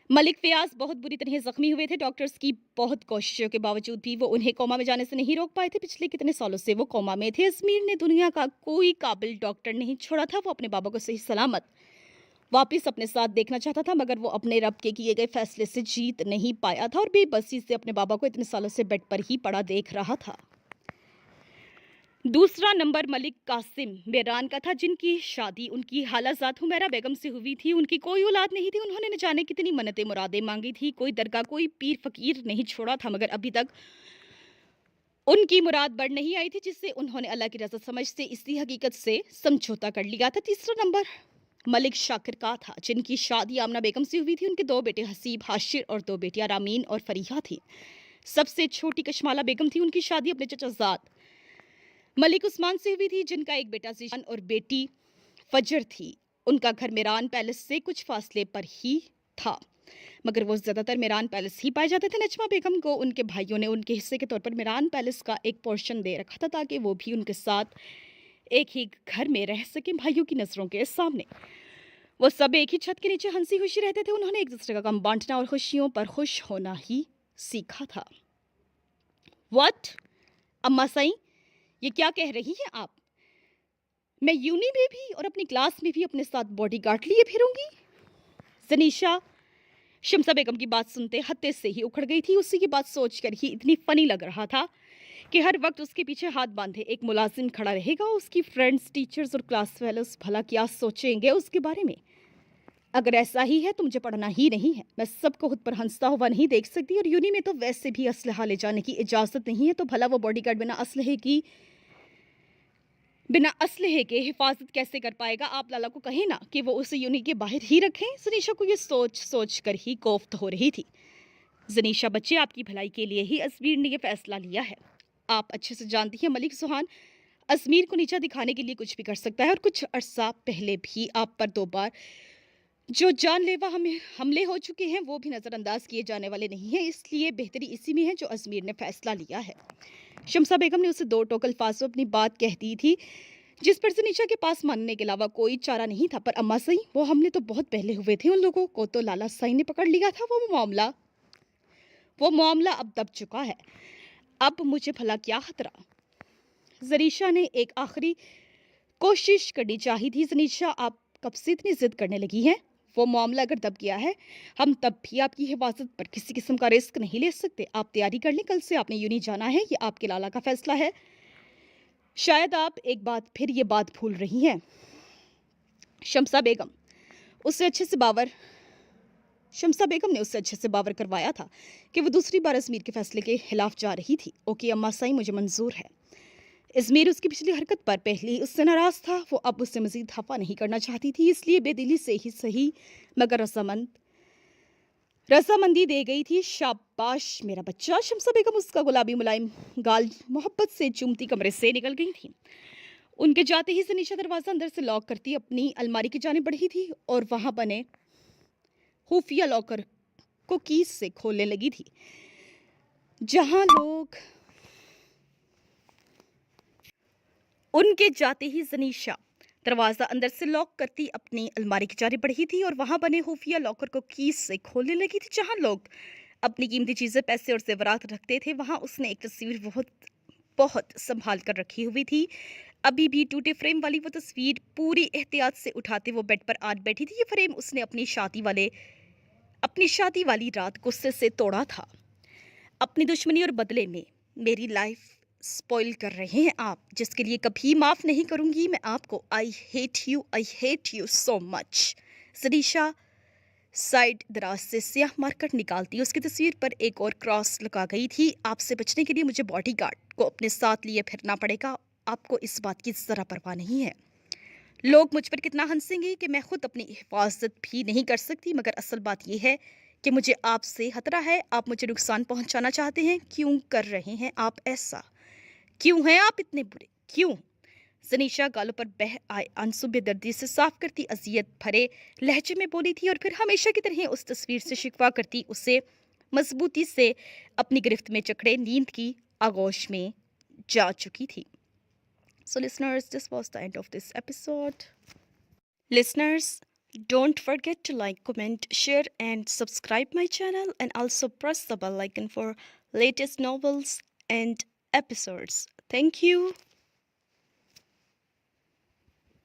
मलिक फयाज बहुत बुरी तरह जख्मी हुए थे। डॉक्टर्स की बहुत कोशिशों के बावजूद भी वो उन्हें कोमा में जाने से नहीं रोक पाए थे। पिछले कितने सालों से वो कोमा में थे। अजमीर ने दुनिया का कोई काबिल डॉक्टर नहीं छोड़ा था। वो अपने बाबा को सही सलामत वापिस अपने साथ देखना चाहता था, मगर वो अपने रब के किए गए फैसले से जीत नहीं पाया था और बेबसी से अपने बाबा को इतने सालों से बेड पर ही पड़ा देख रहा था। दूसरा नंबर मलिक कासिम मेरान का था, जिनकी शादी उनकी हालाजाद हुमैरा बेगम से हुई थी। उनकी कोई औलाद नहीं थी। उन्होंने न जाने कितनी मन्नतें मुरादें मांगी थी, कोई दरगाह कोई पीर फकीर नहीं छोड़ा था, मगर अभी तक उनकी मुराद बढ़ नहीं आई थी, जिससे उन्होंने अल्लाह की रज़ा समझ से इसी हकीकत से समझौता कर लिया था। तीसरा नंबर मलिक शाकिर का था, जिनकी शादी आमना बेगम से हुई थी। उनके 2 बेटे हसीब हाशिर और 2 बेटियां रामीन और फरीहा थी। सबसे छोटी कशमाला बेगम थी। उनकी शादी अपने चचाजाद मलिक उस्मान से हुई थी, जिनका एक बेटा जीशान और बेटी फजर थी। उनका घर मेरान पैलेस से कुछ फासले पर ही था, मगर वो ज़्यादातर मेरान पैलेस ही पाए जाते थे। नजमा बेगम को उनके भाइयों ने उनके हिस्से के तौर पर मेरान पैलेस का एक पोर्शन दे रखा था, ताकि वो भी उनके साथ एक ही घर में रह सके भाइयों की नज़रों के सामने। वो सब एक ही छत के नीचे हंसी खुशी रहते थे। उन्होंने एक दूसरे का गम बांटना और खुशियों पर खुश होना ही सीखा था। व्हाट अम्मा सई, ये क्या कह रही हैं आप? मैं यूनी में भी और अपनी क्लास में भी अपने साथ बॉडीगार्ड लिए फिरूंगी? जनीशा शमसा बेगम की बात सुनते हत्ते से ही उखड़ गई थी। उसी की बात सोचकर ही इतनी फनी लग रहा था कि हर वक्त उसके पीछे हाथ बांधे एक मुलाजिम खड़ा रहेगा। उसकी फ्रेंड्स, टीचर्स और क्लास फेलोज भला क्या सोचेंगे उसके बारे में? अगर ऐसा ही है तो मुझे पढ़ना ही नहीं है। मैं सबको खुद पर हंसता हुआ नहीं देख सकती, और यूनी में तो वैसे भी असलहा ले जाने की इजाज़त नहीं है, तो भला वो बॉडीगार्ड बिना असलहे के हिफाजत कैसे कर पाएगा? आप लाला को कहें ना कि वो उसे यूनी के बाहर ही रखें। जनीशा को ये सोच सोच कर ही कोफ्त हो रही थी। जनीशा बच्चे, आपकी भलाई के लिए ही अजमीर ने यह फैसला लिया है। आप अच्छे से जानती हैं मलिक सुहान अजमीर को नीचा दिखाने के लिए कुछ भी कर सकता है, और कुछ अरसा पहले भी आप पर 2 बार जो जानलेवा हमले हो चुके हैं वो भी नज़रअंदाज किए जाने वाले नहीं हैं। इसलिए बेहतरी इसी में है जो अजमीर ने फैसला लिया है। शमसा बेगम ने उसे 2 टोक अल्फाजों अपनी बात कह दी थी, जिस पर जनीशा के पास मानने के अलावा कोई चारा नहीं था। पर अम्मा सही, वो हमले तो बहुत पहले हुए थे। उन लोगों को तो लाला सही ने पकड़ लिया था। वो मामला अब दब चुका है। अब मुझे भला क्या खतरा? जनीशा ने एक आखिरी कोशिश करनी चाहिए थी। जनीशा, आप कब से इतनी जिद करने लगी हैं? वो मामला अगर दब गया है, हम तब भी आपकी हिफाजत पर किसी किस्म का रिस्क नहीं ले सकते। आप तैयारी कर लें, कल से आपने यूनी जाना है। ये आपके लाला का फैसला है। शायद आप एक बात फिर ये बात भूल रही हैं। शमसा बेगम ने उससे अच्छे से बावर करवाया था कि वो दूसरी बार अजमीर के फैसले के खिलाफ जा रही थी। ओके अम्मा सही, मुझे मंजूर है। अजमीर उसकी पिछली हरकत पर पहले ही उससे नाराज था। वो अब उससे मजीद हफा नहीं करना चाहती थी, इसलिए बेदिली से ही सही मगर रजामंदी दे गई थी। शाबाश मेरा बच्चा। शमसा बेगम उसका गुलाबी मुलायम गाल मोहब्बत से चूमती कमरे से निकल गई थी। उनके जाते ही जनीशा दरवाजा अंदर से लॉक करती अपनी अलमारी की जाने बढ़ी थी और वहां बने खुफिया लॉकर को कीज से खोलने लगी थी। जहां लोग उनके जाते ही जनीशा दरवाजा अंदर से लॉक करती अपनी अलमारी की जाने बढ़ी थी और वहां बने खुफिया लॉकर को कीज से खोलने लगी थी। जहां लोग अपनी कीमती चीजें, पैसे और जेवरात रखते थे, वहां उसने एक तस्वीर बहुत बहुत संभाल कर रखी हुई थी। अभी भी टूटे फ्रेम वाली वो तस्वीर पूरी एहतियात से उठाते वो बेड पर आज बैठी थी। ये फ्रेम उसने अपनी शादी वाली रात गुस्से से तोड़ा था। अपनी दुश्मनी और बदले में मेरी लाइफ स्पॉइल कर रहे हैं आप, जिसके लिए कभी माफ नहीं करूंगी मैं आपको। I hate you so much. Janisha side दराज से स्याह मार्कर निकालती उसकी तस्वीर पर एक और क्रॉस लगा गई थी। आपसे बचने के लिए मुझे बॉडीगार्ड को अपने साथ लिए फिरना पड़ेगा। आपको इस बात की जरा परवाह नहीं है। लोग मुझ पर कितना हंसेंगे कि मैं खुद अपनी हिफाजत भी नहीं कर सकती, मगर असल बात यह है कि मुझे आपसे खतरा है। आप मुझे नुकसान पहुंचाना चाहते हैं। क्यों कर रहे हैं आप ऐसा? क्यों हैं आप इतने बुरे? क्यों? सनीशा गालों पर बह आए आंसू बेदर्दी से साफ करती अजियत भरे लहजे में बोली थी और फिर हमेशा की तरह उस तस्वीर से शिकवा करती उसे मजबूती से अपनी गिरफ्त में जकड़े नींद की आगोश में जा चुकी थी. So listeners, this was the end of this episode. Listeners, don't forget to like, comment, share and subscribe my channel, and also press the bell icon for latest novels and episodes. Thank you.